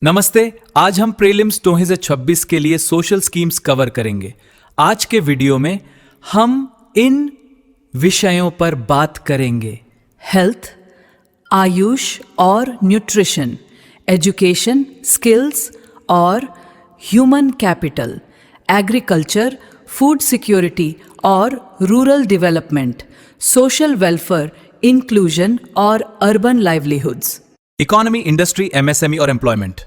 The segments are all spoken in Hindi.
नमस्ते। आज हम प्रीलिम्स 2026 के लिए सोशल स्कीम्स कवर करेंगे। आज के वीडियो में हम इन विषयों पर बात करेंगे: हेल्थ, आयुष और न्यूट्रिशन, एजुकेशन, स्किल्स और human capital, agriculture, food security और rural development, social welfare, inclusion और urban livelihoods, economy, industry, MSME और एम्प्लॉयमेंट।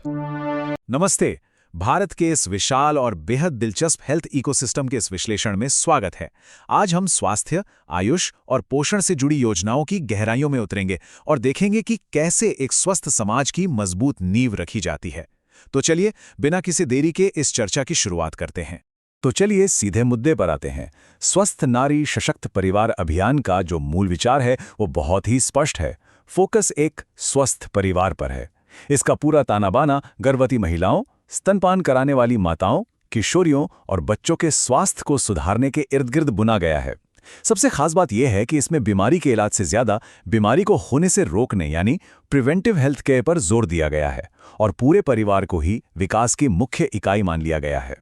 नमस्ते। भारत के इस विशाल और बेहद दिलचस्प हेल्थ इकोसिस्टम के इस विश्लेषण में स्वागत है। आज हम स्वास्थ्य, आयुष और पोषण से जुड़ी योजनाओं की गहराइयों में उतरेंगे और देखेंगे कि कैसे एक स्वस्थ समाज की मजबूत नींव रखी जाती है। तो चलिए बिना किसी देरी के इस चर्चा की शुरुआत करते हैं। तो चलिए सीधे मुद्दे पर आते हैं। स्वस्थ नारी सशक्त परिवार अभियान का जो मूल विचार है वो बहुत ही स्पष्ट है। फोकस एक स्वस्थ परिवार पर है। इसका पूरा तानाबाना गर्भवती महिलाओं, स्तनपान कराने वाली माताओं, किशोरियों और बच्चों के स्वास्थ्य को सुधारने के इर्द गिर्द बुना गया है। सबसे खास बात यह है कि इसमें बीमारी के इलाज से ज्यादा बीमारी को होने से रोकने यानी प्रिवेंटिव हेल्थ केयर पर जोर दिया गया है और पूरे परिवार को ही विकास की मुख्य इकाई मान लिया गया है।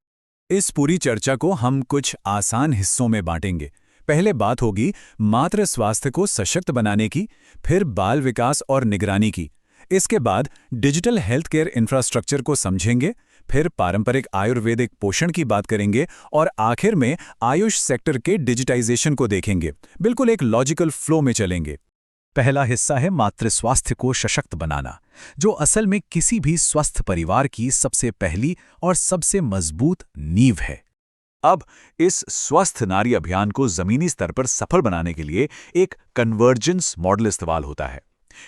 इस पूरी चर्चा को हम कुछ आसान हिस्सों में बांटेंगे। पहले बात होगी मातृ स्वास्थ्य को सशक्त बनाने की, फिर बाल विकास और निगरानी की। इसके बाद डिजिटल हेल्थ केयर इंफ्रास्ट्रक्चर को समझेंगे, फिर पारंपरिक आयुर्वेदिक पोषण की बात करेंगे और आखिर में आयुष सेक्टर के डिजिटाइजेशन को देखेंगे। बिल्कुल एक लॉजिकल फ्लो में चलेंगे। पहला हिस्सा है मातृ स्वास्थ्य को सशक्त बनाना, जो असल में किसी भी स्वस्थ परिवार की सबसे पहली और सबसे मजबूत नींव है। अब इस स्वस्थ नारी अभियान को जमीनी स्तर पर सफल बनाने के लिए एक कन्वर्जेंस मॉडल इस्तेमाल होता है।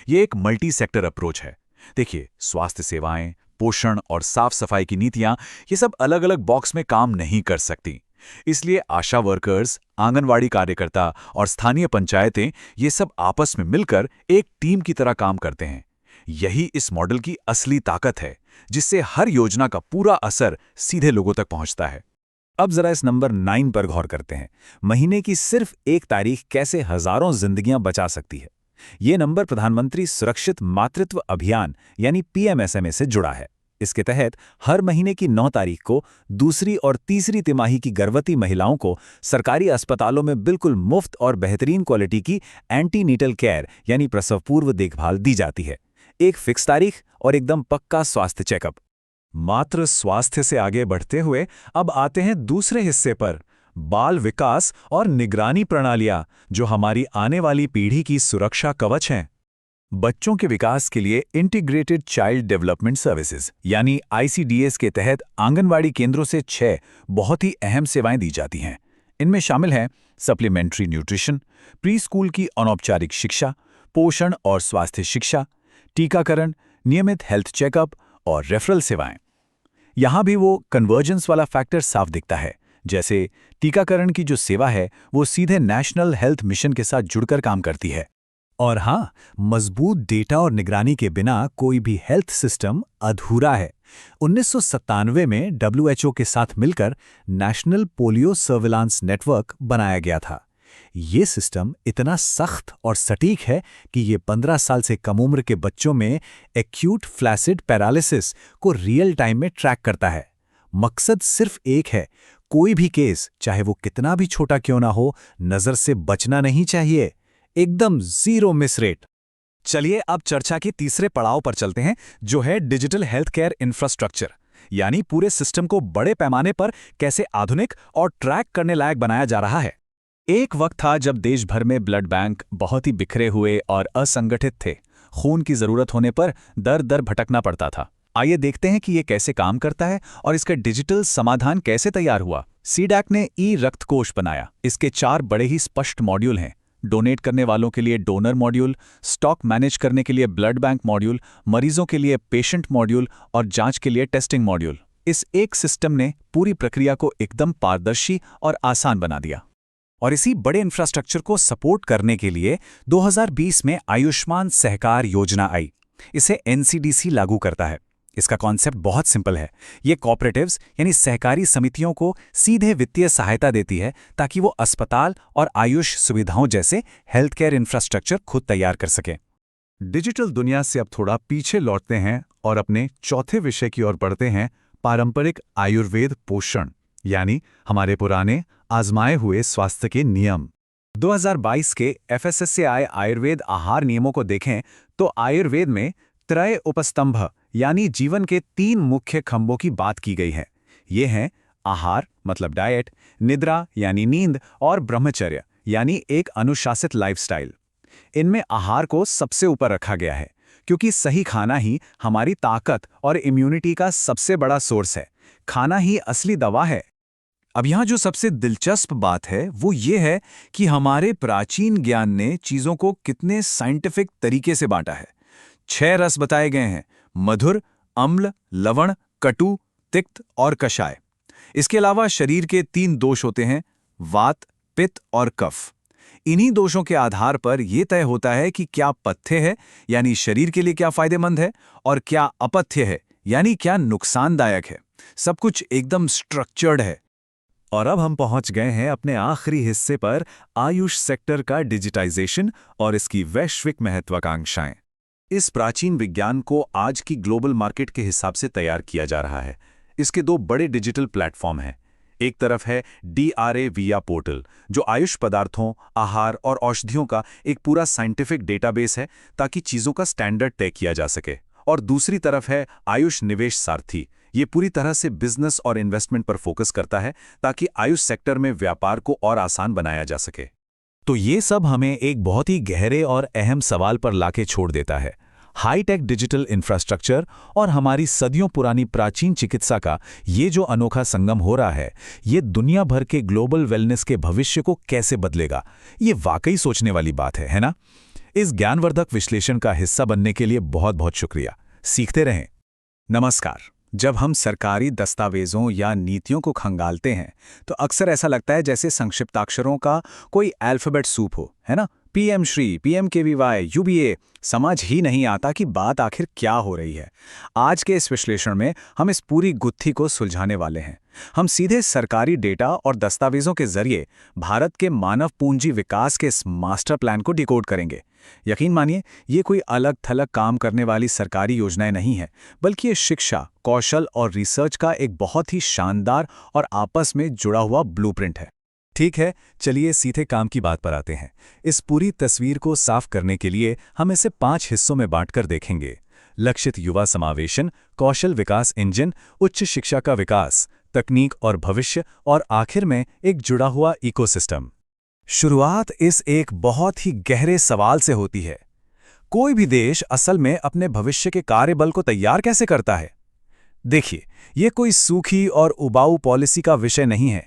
ये एक मल्टी सेक्टर अप्रोच है। देखिए, स्वास्थ्य सेवाएं, पोषण और साफ सफाई की नीतियां ये सब अलग अलग बॉक्स में काम नहीं कर सकती। इसलिए आशा वर्कर्स, आंगनवाड़ी कार्यकर्ता और स्थानीय पंचायतें ये सब आपस में मिलकर एक टीम की तरह काम करते हैं। यही इस मॉडल की असली ताकत है, जिससे हर योजना का पूरा असर सीधे लोगों तक पहुंचता है। अब जरा इस नंबर 9 पर गौर करते हैं। महीने की सिर्फ एक तारीख कैसे हजारों जिंदगियां बचा सकती है। ये नंबर प्रधानमंत्री सुरक्षित मातृत्व अभियान यानी पीएमएसएमए से जुड़ा है। इसके तहत हर महीने की 9 तारीख को दूसरी और तीसरी तिमाही की गर्भवती महिलाओं को सरकारी अस्पतालों में बिल्कुल मुफ्त और बेहतरीन क्वालिटी की एंटीनीटल केयर यानी प्रसव पूर्व देखभाल दी जाती है। एक फिक्स तारीख और एकदम पक्का स्वास्थ्य चेकअप। मातृ स्वास्थ्य से आगे बढ़ते हुए अब आते हैं दूसरे हिस्से पर, बाल विकास और निगरानी प्रणालियां, जो हमारी आने वाली पीढ़ी की सुरक्षा कवच हैं। बच्चों के विकास के लिए इंटीग्रेटेड चाइल्ड डेवलपमेंट सर्विसेज यानी आईसीडीएस के तहत आंगनवाड़ी केंद्रों से 6 बहुत ही अहम सेवाएं दी जाती हैं। इनमें शामिल हैं सप्लीमेंट्री न्यूट्रिशन, प्री स्कूल की अनौपचारिक शिक्षा, पोषण और स्वास्थ्य शिक्षा, टीकाकरण, नियमित हेल्थ चेकअप और रेफरल सेवाएं। यहां भी वो कन्वर्जेंस वाला फैक्टर साफ दिखता है। जैसे टीकाकरण की जो सेवा है वो सीधे नेशनल हेल्थ मिशन के साथ जुड़कर काम करती है। और हाँ, मजबूत डेटा और निगरानी के बिना कोई भी हेल्थ सिस्टम अधूरा है। 1997 में डब्ल्यूएचओ के साथ मिलकर नेशनल पोलियो सर्विलांस नेटवर्क बनाया गया था। ये सिस्टम इतना सख्त और सटीक है कि ये 15 साल से कम उम्र के बच्चों में एक्यूट फ्लैसिड पैरालिसिस को रियल टाइम में ट्रैक करता है। मकसद सिर्फ एक है, कोई भी केस, चाहे वो कितना भी छोटा क्यों ना हो, नजर से बचना नहीं चाहिए। एकदम जीरो मिस रेट। चलिए अब चर्चा के तीसरे पड़ाव पर चलते हैं, जो है डिजिटल हेल्थ केयर इंफ्रास्ट्रक्चर, यानी पूरे सिस्टम को बड़े पैमाने पर कैसे आधुनिक और ट्रैक करने लायक बनाया जा रहा है। एक वक्त था जब देश भर में ब्लड बैंक बहुत ही बिखरे हुए और असंगठित थे। खून की जरूरत होने पर दर दर भटकना पड़ता था। आइए देखते हैं कि ये कैसे काम करता है और इसका डिजिटल समाधान कैसे तैयार हुआ। सीडैक ने ई रक्त कोष बनाया। इसके 4 बड़े ही स्पष्ट मॉड्यूल हैं। डोनेट करने वालों के लिए डोनर मॉड्यूल, स्टॉक मैनेज करने के लिए ब्लड बैंक मॉड्यूल, मरीजों के लिए पेशेंट मॉड्यूल और जांच के लिए टेस्टिंग मॉड्यूल। इस एक सिस्टम ने पूरी प्रक्रिया को एकदम पारदर्शी और आसान बना दिया। और इसी बड़े इंफ्रास्ट्रक्चर को सपोर्ट करने के लिए 2020 में आयुष्मान सहकार योजना आई। इसे एनसीडीसी लागू करता है। इसका कॉन्सेप्ट बहुत सिंपल है। ये कोऑपरेटिव्स यानी सहकारी समितियों को सीधे वित्तीय सहायता देती है ताकि वो अस्पताल और आयुष सुविधाओं जैसे हेल्थ केयर इंफ्रास्ट्रक्चर खुद तैयार कर सकें। डिजिटल दुनिया से अब थोड़ा पीछे लौटते हैं और अपने चौथे विषय की ओर बढ़ते हैं, पारंपरिक आयुर्वेद पोषण, यानी हमारे पुराने आजमाए हुए स्वास्थ्य के नियम। 2022 के FSSAI आयुर्वेद आहार नियमों को देखें तो आयुर्वेद में त्रय उपस्तंभ यानी जीवन के 3 मुख्य खंभों की बात की गई है। ये हैं आहार मतलब डाइट, निद्रा यानी नींद और ब्रह्मचर्य यानी एक अनुशासित लाइफस्टाइल। इनमें आहार को सबसे ऊपर रखा गया है क्योंकि सही खाना ही हमारी ताकत और इम्यूनिटी का सबसे बड़ा सोर्स है। खाना ही असली दवा है। अब यहाँ जो सबसे दिलचस्प बात है वो ये है कि हमारे प्राचीन ज्ञान ने चीज़ों को कितने साइंटिफिक तरीके से बांटा है। 6 रस बताए गए हैं: मधुर, अम्ल, लवण, कटु, तिक्त और कषाय। इसके अलावा शरीर के 3 दोष होते हैं: वात, पित्त और कफ। इन्हीं दोषों के आधार पर यह तय होता है कि क्या पथ्य है यानी शरीर के लिए क्या फायदेमंद है और क्या अपथ्य है यानी क्या नुकसानदायक है। सब कुछ एकदम स्ट्रक्चर्ड है। और अब हम पहुंच गए हैं अपने आखिरी हिस्से पर, आयुष सेक्टर का डिजिटाइजेशन और इसकी वैश्विक महत्वाकांक्षाएं। इस प्राचीन विज्ञान को आज की ग्लोबल मार्केट के हिसाब से तैयार किया जा रहा है। इसके 2 बड़े डिजिटल प्लेटफॉर्म हैं। एक तरफ है DRA विया पोर्टल, जो आयुष पदार्थों, आहार और औषधियों का एक पूरा साइंटिफिक डेटाबेस है ताकि चीज़ों का स्टैंडर्ड तय किया जा सके। और दूसरी तरफ है आयुष निवेश सारथी। ये पूरी तरह से बिजनेस और इन्वेस्टमेंट पर फोकस करता है ताकि आयुष सेक्टर में व्यापार को और आसान बनाया जा सके। तो ये सब हमें एक बहुत ही गहरे और अहम सवाल पर लाके छोड़ देता है। हाईटेक डिजिटल इंफ्रास्ट्रक्चर और हमारी सदियों पुरानी प्राचीन चिकित्सा का ये जो अनोखा संगम हो रहा है, ये दुनिया भर के ग्लोबल वेलनेस के भविष्य को कैसे बदलेगा, ये वाकई सोचने वाली बात है ना? इस ज्ञानवर्धक विश्लेषण का हिस्सा बनने के लिए बहुत बहुत शुक्रिया। सीखते रहें। नमस्कार। जब हम सरकारी दस्तावेजों या नीतियों को खंगालते हैं तो अक्सर ऐसा लगता है जैसे संक्षिप्ताक्षरों का कोई अल्फाबेट सूप हो, है ना? PM श्री, PMKVY, UBA, समझ ही नहीं आता कि बात आखिर क्या हो रही है। आज के इस विश्लेषण में हम इस पूरी गुत्थी को सुलझाने वाले हैं। हम सीधे सरकारी डेटा और दस्तावेजों के जरिए भारत के मानव पूंजी विकास के इस मास्टर प्लान को डिकोड करेंगे। यकीन मानिए, ये कोई अलग थलग काम करने वाली सरकारी योजनाएं नहीं है, बल्कि ये शिक्षा, कौशल और रिसर्च का एक बहुत ही शानदार और आपस में जुड़ा हुआ ब्लूप्रिंट है। ठीक है, चलिए सीधे काम की बात पर आते हैं। इस पूरी तस्वीर को साफ करने के लिए हम इसे 5 हिस्सों में बांटकर देखेंगे: लक्षित युवा समावेशन, कौशल विकास इंजन, उच्च शिक्षा का विकास, तकनीक और भविष्य, और आखिर में एक जुड़ा हुआ इकोसिस्टम। शुरुआत इस एक बहुत ही गहरे सवाल से होती है: कोई भी देश असल में अपने भविष्य के कार्यबल को तैयार कैसे करता है? देखिए, ये कोई सूखी और उबाऊ पॉलिसी का विषय नहीं है।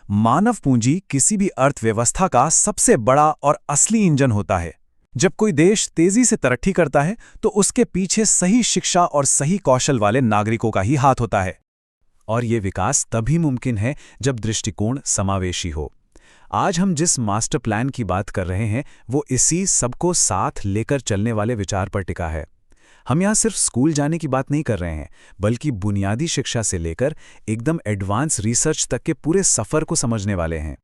मानव पूंजी किसी भी अर्थव्यवस्था का सबसे बड़ा और असली इंजन होता है। जब कोई देश तेजी से तरक्की करता है तो उसके पीछे सही शिक्षा और सही कौशल वाले नागरिकों का ही हाथ होता है। और ये विकास तभी मुमकिन है जब दृष्टिकोण समावेशी हो। आज हम जिस मास्टर प्लान की बात कर रहे हैं वो इसी सबको साथ लेकर चलने वाले विचार पर टिका है। हम यहाँ सिर्फ स्कूल जाने की बात नहीं कर रहे हैं, बल्कि बुनियादी शिक्षा से लेकर एकदम एडवांस रिसर्च तक के पूरे सफर को समझने वाले हैं।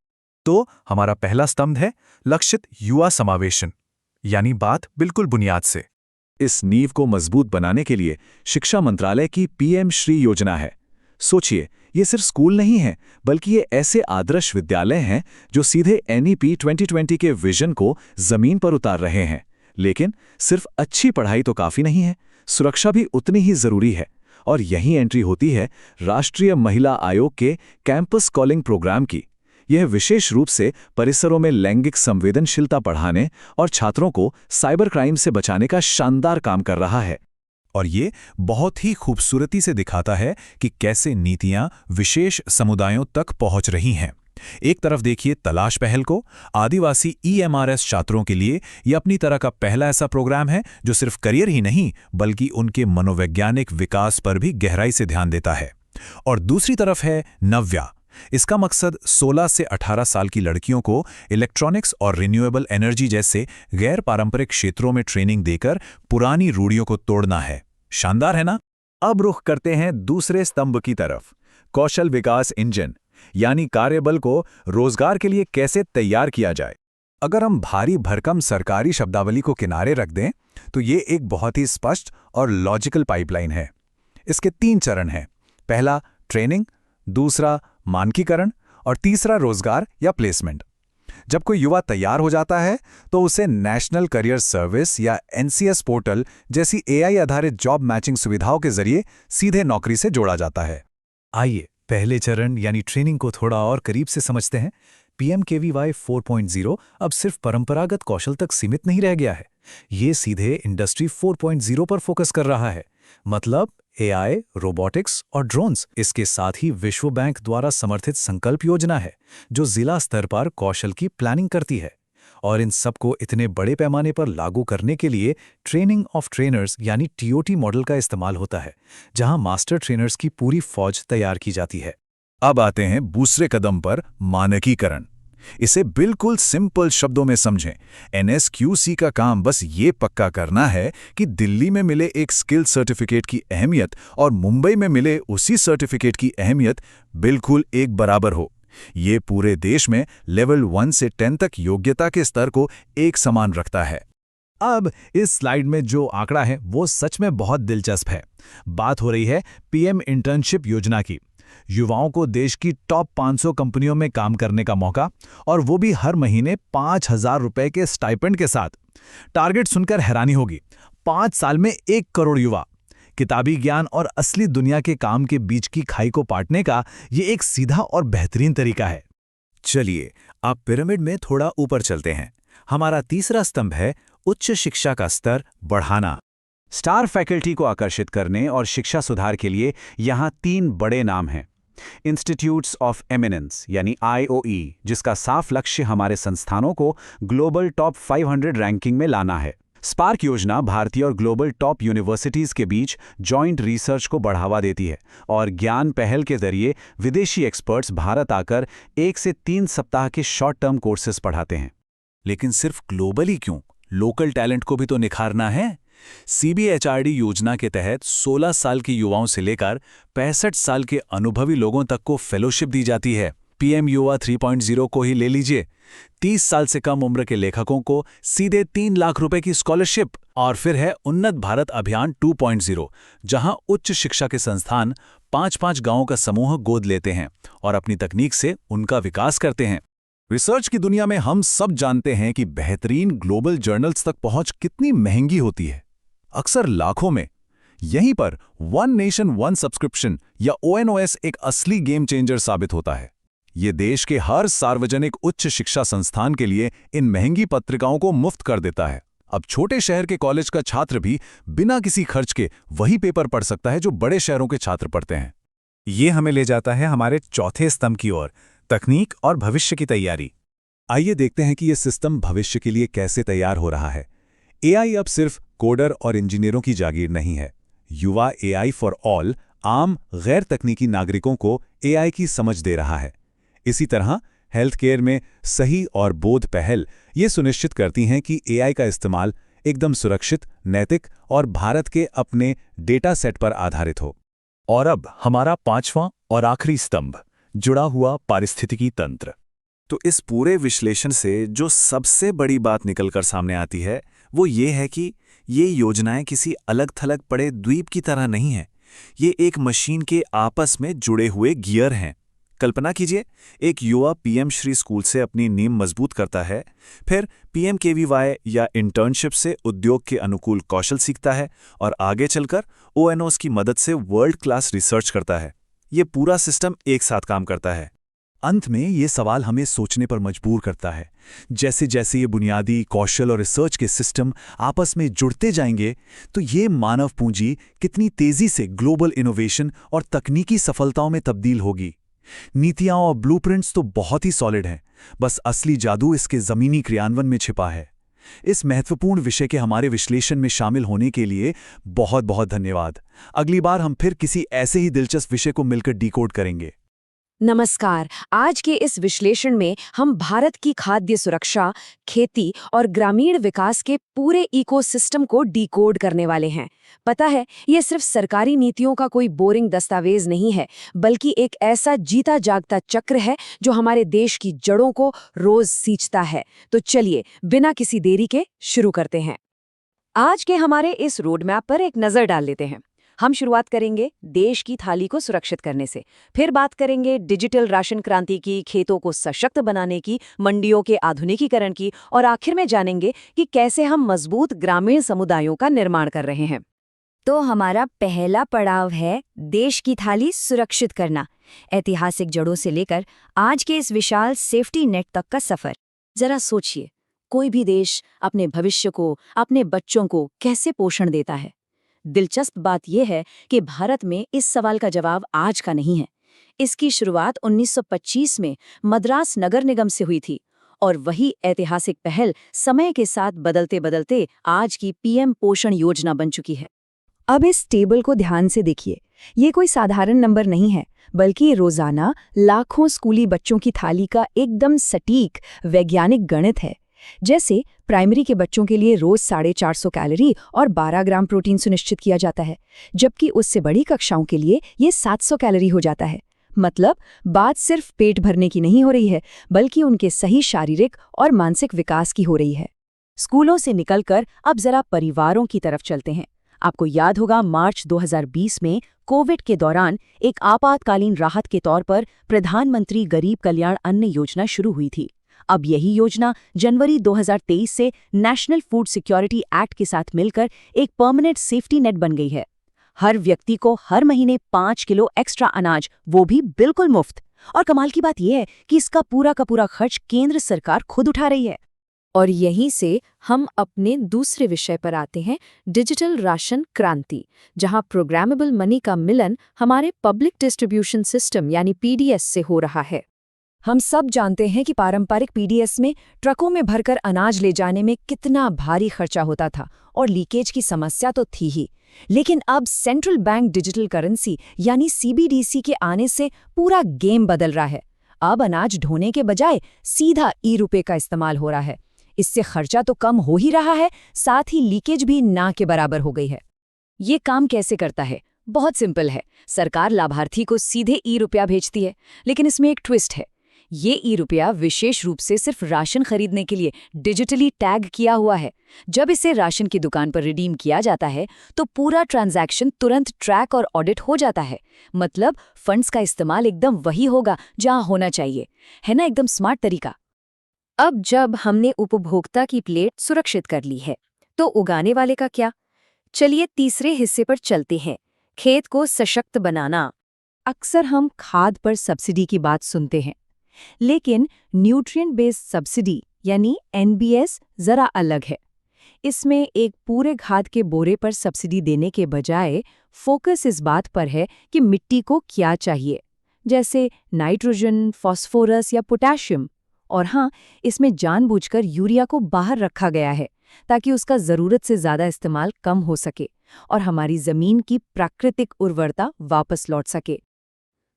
तो हमारा पहला स्तंभ है लक्षित युवा समावेशन, यानी बात बिल्कुल बुनियाद से। इस नींव को मजबूत बनाने के लिए शिक्षा मंत्रालय की PM श्री योजना है। सोचिए, ये सिर्फ स्कूल नहीं है, बल्कि ये ऐसे आदर्श विद्यालय हैं जो सीधे NEP 2020 के विजन को जमीन पर उतार रहे हैं। लेकिन सिर्फ अच्छी पढ़ाई तो काफी नहीं है, सुरक्षा भी उतनी ही जरूरी है। और यही एंट्री होती है राष्ट्रीय महिला आयोग के कैंपस कॉलिंग प्रोग्राम की। यह विशेष रूप से परिसरों में लैंगिक संवेदनशीलता बढ़ाने और छात्रों को साइबर क्राइम से बचाने का शानदार काम कर रहा है। और ये बहुत ही खूबसूरती से दिखाता है कि कैसे नीतियां विशेष समुदायों तक पहुंच रही हैं। एक तरफ देखिए तलाश पहल को। आदिवासी EMRS छात्रों के लिए यह अपनी तरह का पहला ऐसा प्रोग्राम है जो सिर्फ करियर ही नहीं बल्कि उनके मनोवैज्ञानिक विकास पर भी गहराई से ध्यान देता है। और दूसरी तरफ है नव्या। इसका मकसद 16 से 18 साल की लड़कियों को इलेक्ट्रॉनिक्स और रिन्यूएबल एनर्जी जैसे गैर पारंपरिक क्षेत्रों में ट्रेनिंग देकर पुरानी रूढ़ियों को तोड़ना है। शानदार है ना? अब रुख करते हैं दूसरे स्तंभ की तरफ, कौशल विकास इंजन, यानी कार्यबल को रोजगार के लिए कैसे तैयार किया जाए। अगर हम भारी भरकम सरकारी शब्दावली को किनारे रख दें तो ये एक बहुत ही स्पष्ट और लॉजिकल पाइपलाइन है। इसके 3 चरण हैं। पहला ट्रेनिंग, दूसरा मानकीकरण और तीसरा रोजगार या प्लेसमेंट। जब कोई युवा तैयार हो जाता है तो उसे नेशनल करियर सर्विस या NCS पोर्टल जैसी AI आधारित जॉब मैचिंग सुविधाओं के जरिए सीधे नौकरी से जोड़ा जाता है। आइए पहले चरण यानी ट्रेनिंग को थोड़ा और करीब से समझते हैं। PMKVY 4.0 अब सिर्फ परंपरागत कौशल तक सीमित नहीं रह गया है। ये सीधे इंडस्ट्री 4.0 पर फोकस कर रहा है। मतलब AI, रोबोटिक्स और ड्रोन्स। इसके साथ ही विश्व बैंक द्वारा समर्थित संकल्प योजना है जो जिला स्तर पर कौशल की प्लानिंग करती है। और इन सबको इतने बड़े पैमाने पर लागू करने के लिए ट्रेनिंग ऑफ ट्रेनर्स यानी TOT मॉडल का इस्तेमाल होता है, जहां मास्टर ट्रेनर्स की पूरी फौज तैयार की जाती है। अब आते हैं दूसरे कदम पर, मानकीकरण। इसे बिल्कुल सिंपल शब्दों में समझें। NSQC का काम बस ये पक्का करना है कि दिल्ली में मिले एक स्किल सर्टिफिकेट की अहमियत और मुंबई में मिले उसी सर्टिफिकेट की अहमियत बिल्कुल एक बराबर हो। ये पूरे देश में लेवल 1 से 10 तक योग्यता के स्तर को एक समान रखता है। अब इस स्लाइड में जो आंकड़ा है वो सच में बहुत दिलचस्प है। बात हो रही है PM इंटर्नशिप योजना की। युवाओं को देश की टॉप 500 कंपनियों में काम करने का मौका, और वो भी हर महीने 5,000 रुपए के स्टाइपेंड के साथ। टारगेट सुनकर हैरानी होगी, 5 साल में 1 करोड़ युवा। किताबी ज्ञान और असली दुनिया के काम के बीच की खाई को पाटने का ये एक सीधा और बेहतरीन तरीका है। चलिए आप पिरामिड में थोड़ा ऊपर चलते हैं। हमारा तीसरा स्तंभ है उच्च शिक्षा का स्तर बढ़ाना। स्टार फैकल्टी को आकर्षित करने और शिक्षा सुधार के लिए यहाँ 3 बड़े नाम हैं। इंस्टीट्यूट्स ऑफ एमिनेंस यानी IOE, जिसका साफ लक्ष्य हमारे संस्थानों को ग्लोबल टॉप 500 रैंकिंग में लाना है। स्पार्क योजना भारतीय और ग्लोबल टॉप यूनिवर्सिटीज के बीच जॉइंट रिसर्च को बढ़ावा देती है और ज्ञान पहल के जरिए विदेशी एक्सपर्ट्स भारत आकर 1 से 3 सप्ताह के शॉर्ट टर्म कोर्सेज पढ़ाते हैं। लेकिन सिर्फ ग्लोबली क्यों, लोकल टैलेंट को भी तो निखारना है। CBHRD योजना के तहत 16 साल के युवाओं से लेकर 65 साल के अनुभवी लोगों तक को फेलोशिप दी जाती है। PM युवा 3.0 को ही ले लीजिए, 30 साल से कम उम्र के लेखकों को सीधे 3 लाख रुपए की स्कॉलरशिप। और फिर है उन्नत भारत अभियान 2.0, जहां उच्च शिक्षा के संस्थान 5-5 गांवों का समूह गोद लेते हैं और अपनी तकनीक से उनका विकास करते हैं। रिसर्च की दुनिया में हम सब जानते हैं कि बेहतरीन ग्लोबल जर्नल्स तक पहुंच कितनी महंगी होती है, अक्सर लाखों में। यहीं पर वन नेशन वन सब्सक्रिप्शन या ONOS एक असली गेम चेंजर साबित होता है। ये देश के हर सार्वजनिक उच्च शिक्षा संस्थान के लिए इन महंगी पत्रिकाओं को मुफ्त कर देता है। अब छोटे शहर के कॉलेज का छात्र भी बिना किसी खर्च के वही पेपर पढ़ सकता है जो बड़े शहरों के छात्र पढ़ते हैं। ये हमें ले जाता है हमारे चौथे स्तंभ की ओर, तकनीक और भविष्य की तैयारी। आइए देखते हैं कि यह सिस्टम भविष्य के लिए कैसे तैयार हो रहा है। AI अब सिर्फ कोडर और इंजीनियरों की जागीर नहीं है। युवा AI फॉर ऑल आम गैर तकनीकी नागरिकों को AI की समझ दे रहा है। इसी तरह हेल्थ केयर में सही और बोध पहल ये सुनिश्चित करती हैं कि AI का इस्तेमाल एकदम सुरक्षित, नैतिक और भारत के अपने डेटा सेट पर आधारित हो। और अब हमारा 5वां और आखिरी स्तंभ, जुड़ा हुआ पारिस्थितिकी तंत्र। तो इस पूरे विश्लेषण से जो सबसे बड़ी बात निकलकर सामने आती है वो ये है कि ये योजनाएं किसी अलग थलग पड़े द्वीप की तरह नहीं हैं। ये एक मशीन के आपस में जुड़े हुए गियर हैं। कल्पना कीजिए, एक युवा PM श्री स्कूल से अपनी नींव मजबूत करता है, फिर PMKVY या इंटर्नशिप से उद्योग के अनुकूल कौशल सीखता है और आगे चलकर ONOS की मदद से वर्ल्ड क्लास रिसर्च करता है। ये पूरा सिस्टम एक साथ काम करता है। अंत में ये सवाल हमें सोचने पर मजबूर करता है, जैसे जैसे ये बुनियादी कौशल और रिसर्च के सिस्टम आपस में जुड़ते जाएंगे तो ये मानव पूंजी कितनी तेजी से ग्लोबल इनोवेशन और तकनीकी सफलताओं में तब्दील होगी। नीतियां और ब्लूप्रिंट्स तो बहुत ही सॉलिड हैं, बस असली जादू इसके जमीनी क्रियान्वयन में छिपा है। इस महत्वपूर्ण विषय के हमारे विश्लेषण में शामिल होने के लिए बहुत बहुत धन्यवाद। अगली बार हम फिर किसी ऐसे ही दिलचस्प विषय को मिलकर डिकोड करेंगे। नमस्कार। आज के इस विश्लेषण में हम भारत की खाद्य सुरक्षा, खेती और ग्रामीण विकास के पूरे इकोसिस्टम को डिकोड करने वाले हैं। पता है, ये सिर्फ सरकारी नीतियों का कोई बोरिंग दस्तावेज नहीं है, बल्कि एक ऐसा जीता जागता चक्र है जो हमारे देश की जड़ों को रोज सींचता है। तो चलिए, बिना किसी देरी के शुरू करते हैं। आज के हमारे इस रोड मैप पर एक नजर डाल लेते हैं। हम शुरुआत करेंगे देश की थाली को सुरक्षित करने से, फिर बात करेंगे डिजिटल राशन क्रांति की, खेतों को सशक्त बनाने की, मंडियों के आधुनिकीकरण की, और आखिर में जानेंगे कि कैसे हम मजबूत ग्रामीण समुदायों का निर्माण कर रहे हैं। तो हमारा पहला पड़ाव है देश की थाली सुरक्षित करना, ऐतिहासिक जड़ों से लेकर आज के इस विशाल सेफ्टी नेट तक का सफर। जरा सोचिए, कोई भी देश अपने भविष्य को, अपने बच्चों को कैसे पोषण देता है? दिलचस्प बात यह है कि भारत में इस सवाल का जवाब आज का नहीं है। इसकी शुरुआत 1925 में मद्रास नगर निगम से हुई थी, और वही ऐतिहासिक पहल समय के साथ बदलते बदलते आज की पीएम पोषण योजना बन चुकी है। अब इस टेबल को ध्यान से देखिए। ये कोई साधारण नंबर नहीं है, बल्कि रोजाना लाखों स्कूली बच्चों की थाली का एकदम सटीक वैज्ञानिक गणित है। जैसे प्राइमरी के बच्चों के लिए रोज 450 कैलोरी और 12 ग्राम प्रोटीन सुनिश्चित किया जाता है, जबकि उससे बड़ी कक्षाओं के लिए ये 700 कैलोरी हो जाता है। मतलब बात सिर्फ पेट भरने की नहीं हो रही है, बल्कि उनके सही शारीरिक और मानसिक विकास की हो रही है। स्कूलों से निकलकर अब जरा परिवारों की तरफ चलते हैं। आपको याद होगा, मार्च 2020 में कोविड के दौरान एक आपातकालीन राहत के तौर पर प्रधानमंत्री गरीब कल्याण अन्न योजना शुरू हुई थी। अब यही योजना जनवरी 2023 से नेशनल फूड सिक्योरिटी एक्ट के साथ मिलकर एक परमानेंट सेफ्टी नेट बन गई है। हर व्यक्ति को हर महीने 5 किलो एक्स्ट्रा अनाज, वो भी बिल्कुल मुफ्त। और कमाल की बात यह है कि इसका पूरा का पूरा खर्च केंद्र सरकार खुद उठा रही है। और यहीं से हम अपने दूसरे विषय पर आते हैं, डिजिटल राशन क्रांति, जहां प्रोग्रामेबल मनी का मिलन हमारे पब्लिक डिस्ट्रीब्यूशन सिस्टम यानी पीडीएस से हो रहा है। हम सब जानते हैं कि पारंपरिक पीडीएस में ट्रकों में भरकर अनाज ले जाने में कितना भारी खर्चा होता था और लीकेज की समस्या तो थी ही। लेकिन अब सेंट्रल बैंक डिजिटल करेंसी यानी सीबीडीसी के आने से पूरा गेम बदल रहा है। अब अनाज ढोने के बजाय सीधा ई-रुपए का इस्तेमाल हो रहा है। इससे खर्चा तो कम हो ही रहा है, साथ ही लीकेज भी ना के बराबर हो गई है। ये काम कैसे करता है? बहुत सिंपल है। सरकार लाभार्थी को सीधे ई-रुपया भेजती है, लेकिन इसमें एक ट्विस्ट है। ये ई-रुपया विशेष रूप से सिर्फ राशन खरीदने के लिए डिजिटली टैग किया हुआ है। जब इसे राशन की दुकान पर रिडीम किया जाता है तो पूरा ट्रांजैक्शन तुरंत ट्रैक और ऑडिट हो जाता है। मतलब फंड्स का इस्तेमाल एकदम वही होगा जहां होना चाहिए। है ना एकदम स्मार्ट तरीका। अब जब हमने उपभोक्ता की प्लेट सुरक्षित कर ली है, तो उगाने वाले का क्या? चलिए तीसरे हिस्से पर चलते हैं, खेत को सशक्त बनाना। अक्सर हम खाद पर सब्सिडी की बात सुनते हैं, लेकिन न्यूट्रिएंट बेस्ड सब्सिडी यानी एनबीएस जरा अलग है। इसमें एक पूरे खाद के बोरे पर सब्सिडी देने के बजाय फोकस इस बात पर है कि मिट्टी को क्या चाहिए, जैसे नाइट्रोजन, फास्फोरस या पोटेशियम। और हाँ, इसमें जानबूझकर यूरिया को बाहर रखा गया है ताकि उसका ज़रूरत से ज़्यादा इस्तेमाल कम हो सके और हमारी ज़मीन की प्राकृतिक उर्वरता वापस लौट सके।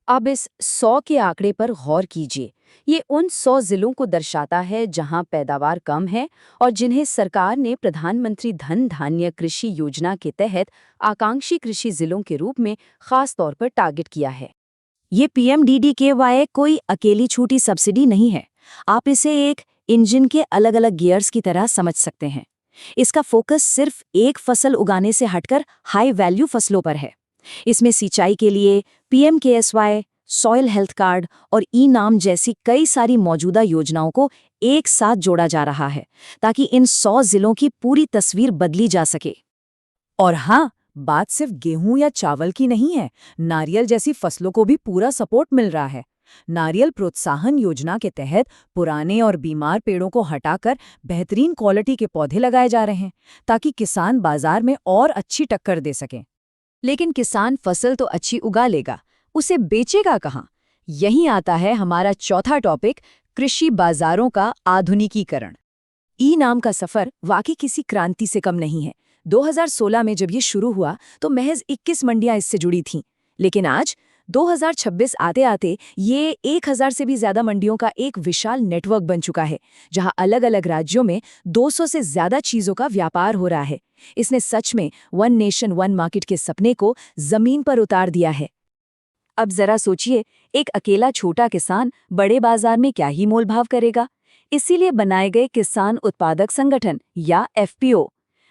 अब इस 100 के आंकड़े पर गौर कीजिए। ये उन 100 जिलों को दर्शाता है जहां पैदावार कम है और जिन्हें सरकार ने प्रधानमंत्री धन धान्य कृषि योजना के तहत आकांक्षी कृषि जिलों के रूप में खास तौर पर टारगेट किया है। ये पीएमडीडीकेवाई कोई अकेली छोटी सब्सिडी नहीं है। आप इसे एक इंजन के अलग अलग गियर्स की तरह समझ सकते हैं। इसका फोकस सिर्फ एक फसल उगाने से हटकर हाई वैल्यू फसलों पर है। इसमें सिंचाई के लिए पीएमकेएसवाई, सॉइल हेल्थ कार्ड और ई-नाम जैसी कई सारी मौजूदा योजनाओं को एक साथ जोड़ा जा रहा है ताकि इन 100 जिलों की पूरी तस्वीर बदली जा सके। और हाँ, बात सिर्फ गेहूं या चावल की नहीं है। नारियल जैसी फसलों को भी पूरा सपोर्ट मिल रहा है। नारियल प्रोत्साहन योजना के तहत पुराने और बीमार पेड़ों को हटाकर बेहतरीन क्वालिटी के पौधे लगाए जा रहे हैं ताकि किसान बाजार में और अच्छी टक्कर दे सकें। लेकिन किसान फसल तो अच्छी उगा लेगा, उसे बेचेगा कहाँ? यहीं आता है हमारा चौथा टॉपिक, कृषि बाजारों का आधुनिकीकरण। ई-नाम का सफर वाकई किसी क्रांति से कम नहीं है। 2016 में जब ये शुरू हुआ तो महज 21 मंडियां इससे जुड़ी थीं, लेकिन आज 2026 आते आते ये 1000 से भी ज्यादा मंडियों का एक विशाल नेटवर्क बन चुका है, जहां अलग-अलग राज्यों में 200 से ज्यादा चीजों का व्यापार हो रहा है। इसने सच में वन नेशन वन मार्केट के सपने को जमीन पर उतार दिया है। अब जरा सोचिए, एक अकेला छोटा किसान बड़े बाजार में क्या ही मोलभाव करेगा। इसीलिए बनाए गए किसान उत्पादक संगठन या एफपीओ,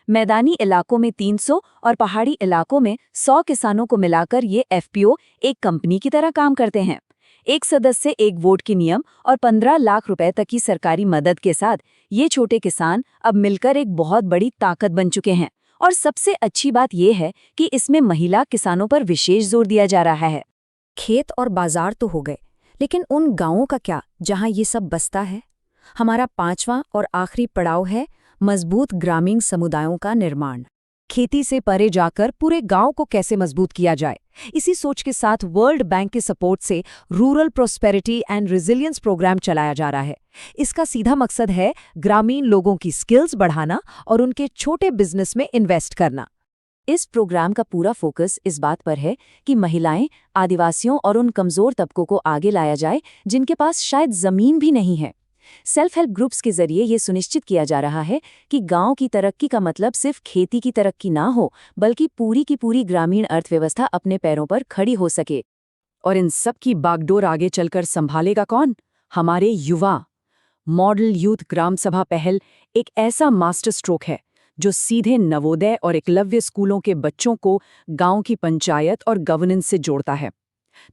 मैदानी इलाकों में 300 और पहाड़ी इलाकों में 100 किसानों को मिलाकर ये एफपीओ एक कंपनी की तरह काम करते हैं। एक सदस्य एक वोट के नियम और 15 लाख रुपए तक की सरकारी मदद के साथ ये छोटे किसान अब मिलकर एक बहुत बड़ी ताकत बन चुके हैं। और सबसे अच्छी बात यह है कि इसमें महिला किसानों पर विशेष जोर दिया जा रहा है। खेत और बाजार तो हो गए, लेकिन उन गांवों का क्या जहां ये सब बसता है? हमारा 5वां और आखिरी पड़ाव है मजबूत ग्रामीण समुदायों का निर्माण। खेती से परे जाकर पूरे गांव को कैसे मजबूत किया जाए, इसी सोच के साथ वर्ल्ड बैंक के सपोर्ट से rural prosperity and resilience programme चलाया जा रहा है। इसका सीधा मकसद है ग्रामीण लोगों की स्किल्स बढ़ाना और उनके छोटे बिजनेस में इन्वेस्ट करना। इस प्रोग्राम का पूरा फोकस इस बात पर है कि महिलाएं, आदिवासियों और उन कमजोर तबकों को आगे लाया जाए जिनके पास शायद जमीन भी नहीं है। सेल्फ हेल्प ग्रुप्स के जरिए ये सुनिश्चित किया जा रहा है कि गांव की तरक्की का मतलब सिर्फ खेती की तरक्की ना हो, बल्कि पूरी की पूरी ग्रामीण अर्थव्यवस्था अपने पैरों पर खड़ी हो सके। और इन सब की बागडोर आगे चलकर संभालेगा कौन? हमारे युवा। मॉडल यूथ ग्राम सभा पहल एक ऐसा मास्टर स्ट्रोक है जो सीधे नवोदय और एकलव्य स्कूलों के बच्चों को गांव की पंचायत और गवर्नेंस से जोड़ता है,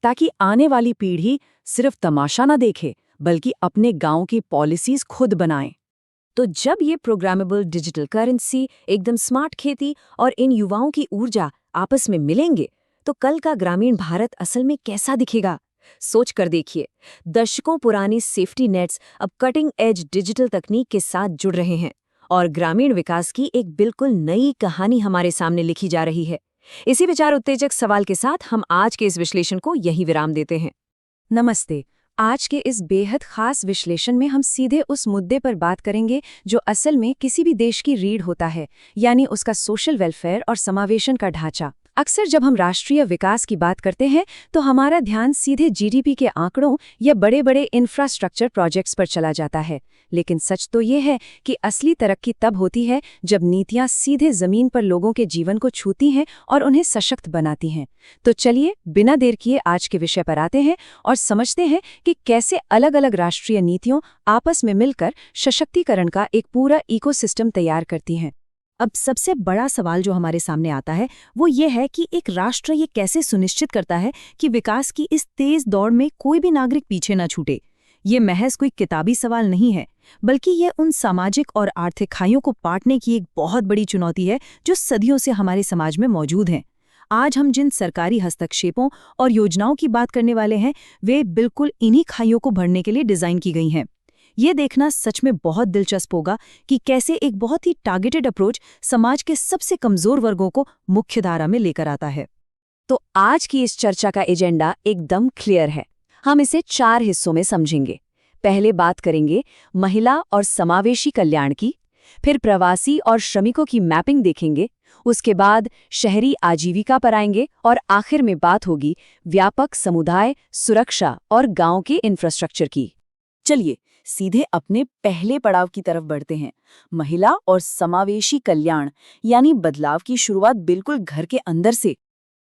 ताकि आने वाली पीढ़ी सिर्फ तमाशा न देखे बल्कि अपने गांव की पॉलिसीज खुद बनाएं। तो जब ये प्रोग्रामेबल डिजिटल करेंसी, एकदम स्मार्ट खेती और इन युवाओं की ऊर्जा आपस में मिलेंगे, तो कल का ग्रामीण भारत असल में कैसा दिखेगा? सोच कर देखिए, दशकों पुरानी सेफ्टी नेट्स अब कटिंग एज डिजिटल तकनीक के साथ जुड़ रहे हैं और ग्रामीण विकास की एक बिल्कुल नई कहानी हमारे सामने लिखी जा रही है। इसी विचार उत्तेजक सवाल के साथ हम आज के इस विश्लेषण को यहीं विराम देते हैं। नमस्ते। आज के इस बेहद खास विश्लेषण में हम सीधे उस मुद्दे पर बात करेंगे जो असल में किसी भी देश की रीढ़ होता है, यानी उसका सोशल वेलफेयर और समावेशन का ढांचा। अक्सर जब हम राष्ट्रीय विकास की बात करते हैं तो हमारा ध्यान सीधे जीडीपी के आंकड़ों या बड़े बड़े इंफ्रास्ट्रक्चर प्रोजेक्ट्स पर चला जाता है, लेकिन सच तो ये है कि असली तरक्की तब होती है जब नीतियां सीधे जमीन पर लोगों के जीवन को छूती हैं और उन्हें सशक्त बनाती हैं। तो चलिए बिना देर किए आज के विषय पर आते हैं और समझते हैं कि कैसे अलग-अलग राष्ट्रीय नीतियों आपस में मिलकर सशक्तिकरण का एक पूरा इकोसिस्टम तैयार करती हैं। अब सबसे बड़ा सवाल जो हमारे सामने आता है वो ये है कि एक राष्ट्र ये कैसे सुनिश्चित करता है कि विकास की इस तेज दौड़ में कोई भी नागरिक पीछे न छूटे। ये महज कोई किताबी सवाल नहीं है, बल्कि ये उन सामाजिक और आर्थिक खाइयों को पाटने की एक बहुत बड़ी चुनौती है जो सदियों से हमारे समाज में मौजूद हैं। आज हम जिन सरकारी हस्तक्षेपों और योजनाओं की बात करने वाले हैं, वे बिल्कुल इन्हीं खाइयों को भरने के लिए डिजाइन की गई हैं। ये देखना सच में बहुत दिलचस्प होगा कि कैसे एक बहुत ही टारगेटेड अप्रोच समाज के सबसे कमजोर वर्गों को मुख्यधारा में लेकर आता है। तो आज की इस चर्चा का एजेंडा एकदम क्लियर है। हम इसे 4 हिस्सों में समझेंगे। पहले बात करेंगे महिला और समावेशी कल्याण की, फिर प्रवासी और श्रमिकों की मैपिंग देखेंगे, उसके बाद शहरी आजीविका पर आएंगे और आखिर में बात होगी व्यापक समुदाय सुरक्षा और गांव के इंफ्रास्ट्रक्चर की। चलिए सीधे अपने पहले पड़ाव की तरफ बढ़ते हैं, महिला और समावेशी कल्याण, यानी बदलाव की शुरुआत बिल्कुल घर के अंदर से।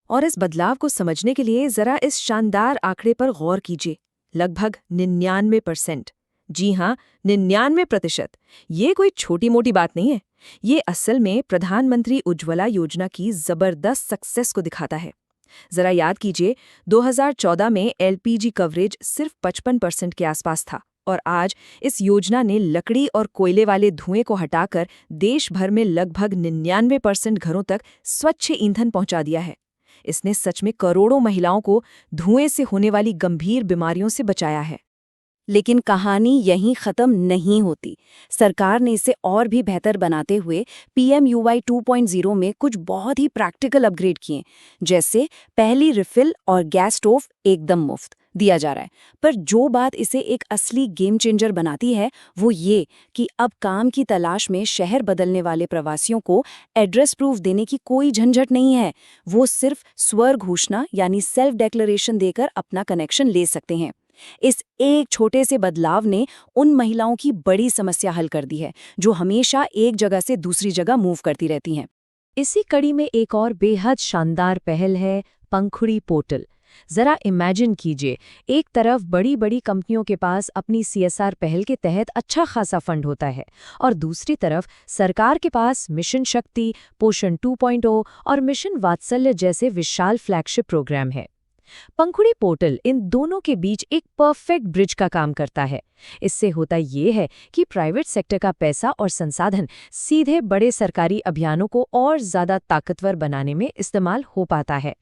और इस बदलाव को समझने के लिए जरा इस शानदार आंकड़े पर गौर कीजिए। लगभग 99%। जी हाँ, 99%। ये कोई छोटी मोटी बात नहीं है। ये असल में प्रधानमंत्री उज्ज्वला योजना की जबरदस्त सक्सेस को दिखाता है। जरा याद कीजिए, 2014 में एलपीजी कवरेज सिर्फ 55% के आसपास था और आज इस योजना ने लकड़ी और कोयले वाले धुएं को हटाकर देश भर में लगभग 99% घरों तक स्वच्छ ईंधन पहुंचा दिया है। इसने सच में करोड़ों महिलाओं को धुएं से होने वाली गंभीर बीमारियों से बचाया है। लेकिन कहानी यहीं खत्म नहीं होती। सरकार ने इसे और भी बेहतर बनाते हुए PMUY 2.0 में कुछ बहुत ही प्रैक्टिकल अपग्रेड किए, जैसे पहली रिफिल और गैस स्टोव एकदम मुफ्त, दिया जा रहा है। पर जो बात इसे एक असली गेम चेंजर बनाती है वो ये कि अब काम की तलाश में शहर बदलने वाले प्रवासियों को एड्रेस प्रूफ देने की कोई झंझट नहीं है। वो सिर्फ स्वर घोषणा यानी सेल्फ डेक्लेरेशन देकर अपना कनेक्शन ले सकते हैं। इस एक छोटे से बदलाव ने उन महिलाओं की बड़ी समस्या हल कर दी है जो हमेशा एक जगह से दूसरी जगह मूव करती रहती हैं। इसी कड़ी में एक और बेहद शानदार पहल है पंखुड़ी पोर्टल। जरा इमेजिन कीजिए, एक तरफ बड़ी बड़ी कंपनियों के पास अपनी CSR पहल के तहत अच्छा खासा फंड होता है और दूसरी तरफ सरकार के पास मिशन शक्ति, पोषण 2.0 और मिशन वात्सल्य जैसे विशाल फ्लैगशिप प्रोग्राम है। पंखुड़ी पोर्टल इन दोनों के बीच एक परफेक्ट ब्रिज का काम करता है। इससे होता ये है कि प्राइवेट सेक्टर का पैसा और संसाधन सीधे बड़े सरकारी अभियानों को और ज्यादा ताकतवर बनाने में इस्तेमाल हो पाता है।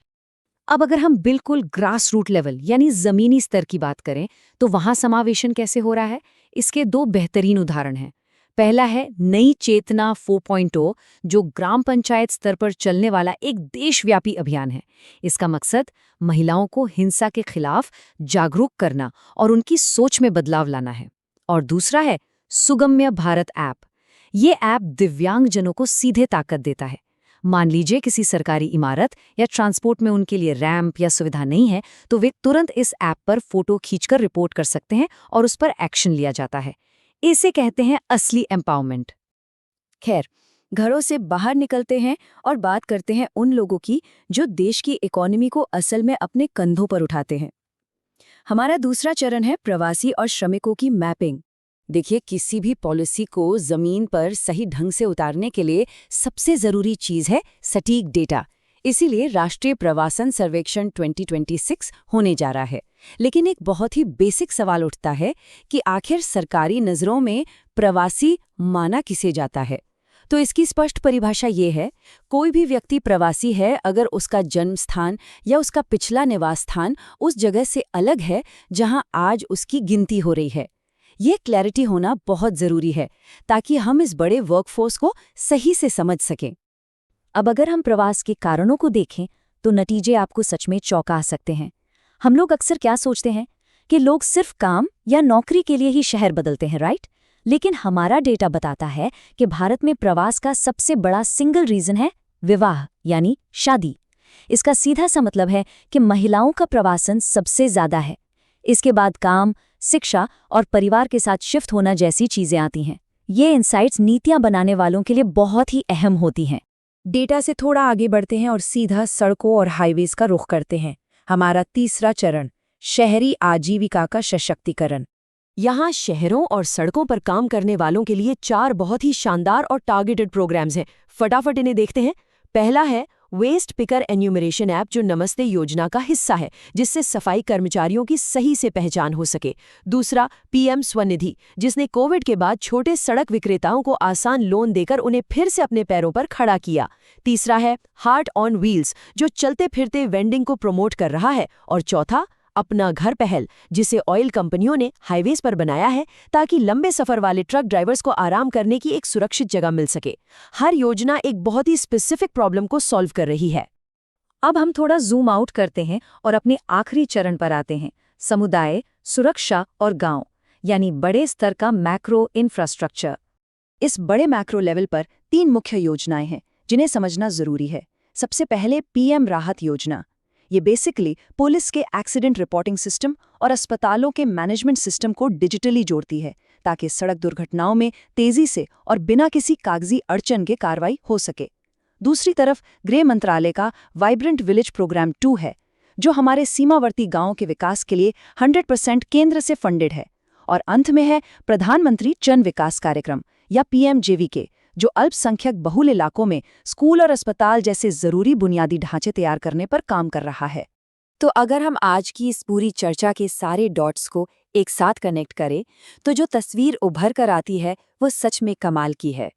अब अगर हम बिल्कुल ग्रास रूट लेवल यानी जमीनी स्तर की बात करें तो वहां समावेशन कैसे हो रहा है, इसके 2 बेहतरीन उदाहरण हैं। पहला है नई चेतना 4.0 जो ग्राम पंचायत स्तर पर चलने वाला एक देशव्यापी अभियान है। इसका मकसद महिलाओं को हिंसा के खिलाफ जागरूक करना और उनकी सोच में बदलाव लाना है। और दूसरा है सुगम्य भारत ऐप। ये ऐप दिव्यांगजनों को सीधे ताकत देता है। मान लीजिए किसी सरकारी इमारत या ट्रांसपोर्ट में उनके लिए रैंप या सुविधा नहीं है तो वे तुरंत इस ऐप पर फोटो खींचकर रिपोर्ट कर सकते हैं और उस पर एक्शन लिया जाता है। इसे कहते हैं असली एम्पावरमेंट। खैर, घरों से बाहर निकलते हैं और बात करते हैं उन लोगों की जो देश की इकोनॉमी को असल में अपने कंधों पर उठाते हैं। हमारा दूसरा चरण है प्रवासी और श्रमिकों की मैपिंग। देखिए, किसी भी पॉलिसी को जमीन पर सही ढंग से उतारने के लिए सबसे जरूरी चीज है सटीक डेटा। इसीलिए राष्ट्रीय प्रवासन सर्वेक्षण 2026 होने जा रहा है। लेकिन एक बहुत ही बेसिक सवाल उठता है कि आखिर सरकारी नज़रों में प्रवासी माना किसे जाता है। तो इसकी स्पष्ट परिभाषा ये है, कोई भी व्यक्ति प्रवासी है अगर उसका जन्म स्थान या उसका पिछला निवास स्थान उस जगह से अलग है जहां आज उसकी गिनती हो रही है। ये क्लैरिटी होना बहुत ज़रूरी है ताकि हम इस बड़े वर्कफोर्स को सही से समझ सकें। अब अगर हम प्रवास के कारणों को देखें तो नतीजे आपको सच में चौंका सकते हैं। हम लोग अक्सर क्या सोचते हैं कि लोग सिर्फ काम या नौकरी के लिए ही शहर बदलते हैं, राइट? लेकिन हमारा डेटा बताता है कि भारत में प्रवास का सबसे बड़ा सिंगल रीजन है विवाह यानी शादी। इसका सीधा सा मतलब है कि महिलाओं का प्रवासन सबसे ज्यादा है। इसके बाद काम, शिक्षा और परिवार के साथ शिफ्ट होना जैसी चीजें आती हैं। ये इनसाइट्स नीतियां बनाने वालों के लिए बहुत ही अहम होती हैं। डेटा से थोड़ा आगे बढ़ते हैं और सीधा सड़कों और हाईवेज का रुख करते हैं। हमारा तीसरा चरण, शहरी आजीविका का सशक्तिकरण। यहाँ शहरों और सड़कों पर काम करने वालों के लिए 4 बहुत ही शानदार और टारगेटेड प्रोग्राम्स हैं। फटाफट इन्हें देखते हैं। पहला है वेस्ट पिकर एन्यूमरेशन ऐप जो नमस्ते योजना का हिस्सा है, जिससे सफाई कर्मचारियों की सही से पहचान हो सके। दूसरा PM स्वनिधि, जिसने कोविड के बाद छोटे सड़क विक्रेताओं को आसान लोन देकर उन्हें फिर से अपने पैरों पर खड़ा किया। तीसरा है हार्ट ऑन व्हील्स, जो चलते फिरते वेंडिंग को प्रमोट कर रहा है। और चौथा अपना घर पहल, जिसे ऑयल कंपनियों ने हाईवेज पर बनाया है ताकि लंबे सफर वाले ट्रक ड्राइवर्स को आराम करने की एक सुरक्षित जगह मिल सके। हर योजना एक बहुत ही स्पेसिफिक प्रॉब्लम को सॉल्व कर रही है। अब हम थोड़ा जूम आउट करते हैं और अपने आखिरी चरण पर आते हैं, समुदाय, सुरक्षा और गांव, यानी बड़े स्तर का मैक्रो इंफ्रास्ट्रक्चर। इस बड़े मैक्रो लेवल पर 3 मुख्य योजनाएं हैं जिन्हें समझना जरूरी है। सबसे पहले PM राहत योजना। ये बेसिकली पुलिस के एक्सीडेंट रिपोर्टिंग सिस्टम और अस्पतालों के मैनेजमेंट सिस्टम को डिजिटली जोड़ती है ताकि सड़क दुर्घटनाओं में तेजी से और बिना किसी कागजी अड़चन के कार्रवाई हो सके। दूसरी तरफ गृह मंत्रालय का वाइब्रेंट विलेज प्रोग्राम 2 है, जो हमारे सीमावर्ती गांवों के विकास के लिए 100% केंद्र से फंडेड है। और अंत में है प्रधानमंत्री जन विकास कार्यक्रम या PMJVK, जो अल्पसंख्यक बहुल इलाकों में स्कूल और अस्पताल जैसे जरूरी बुनियादी ढांचे तैयार करने पर काम कर रहा है। तो अगर हम आज की इस पूरी चर्चा के सारे डॉट्स को एक साथ कनेक्ट करें तो जो तस्वीर उभर कर आती है वो सच में कमाल की है।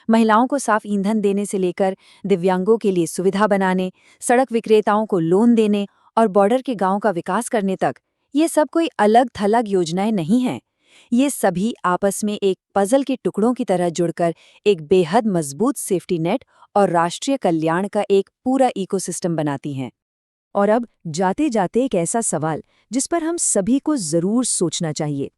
महिलाओं को साफ ईंधन देने से लेकर दिव्यांगों के लिए सुविधा बनाने, सड़क विक्रेताओं को लोन देने और बॉर्डर के गांवों का विकास करने तक, ये सब कोई अलग थलग योजनाएं नहीं हैं। ये सभी आपस में एक पजल के टुकड़ों की तरह जुड़कर एक बेहद मजबूत सेफ्टी नेट और राष्ट्रीय कल्याण का एक पूरा इकोसिस्टम बनाती हैं। और अब जाते जाते एक ऐसा सवाल जिस पर हम सभी को जरूर सोचना चाहिए।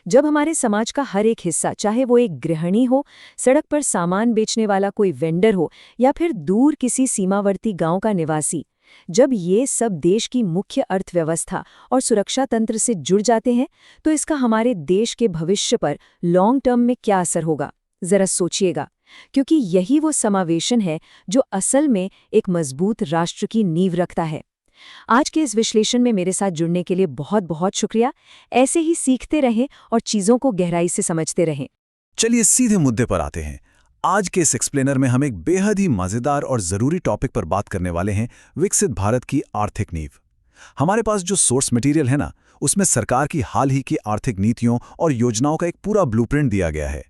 जब हमारे समाज का हर एक हिस्सा, चाहे वो एक गृहिणी हो, सड़क पर सामान बेचने वाला कोई वेंडर हो या फिर दूर किसी सीमावर्ती गांव का निवासी, जब ये सब देश की मुख्य अर्थव्यवस्था और सुरक्षा तंत्र से जुड़ जाते हैं, तो इसका हमारे देश के भविष्य पर लॉन्ग टर्म में क्या असर होगा, जरा सोचिएगा। क्योंकि यही वो समावेशन है जो असल में एक मजबूत राष्ट्र की नींव रखता है। आज के इस विश्लेषण में मेरे साथ जुड़ने के लिए बहुत बहुत शुक्रिया। ऐसे ही सीखते रहें और चीजों को गहराई से समझते रहें। चलिए सीधे मुद्दे पर आते हैं। आज के इस एक्सप्लेनर में हम एक बेहद ही मजेदार और जरूरी टॉपिक पर बात करने वाले हैं, विकसित भारत की आर्थिक नींव। हमारे पास जो सोर्स मटेरियल है ना, उसमें सरकार की हाल ही की आर्थिक नीतियों और योजनाओं का एक पूरा ब्लूप्रिंट दिया गया है।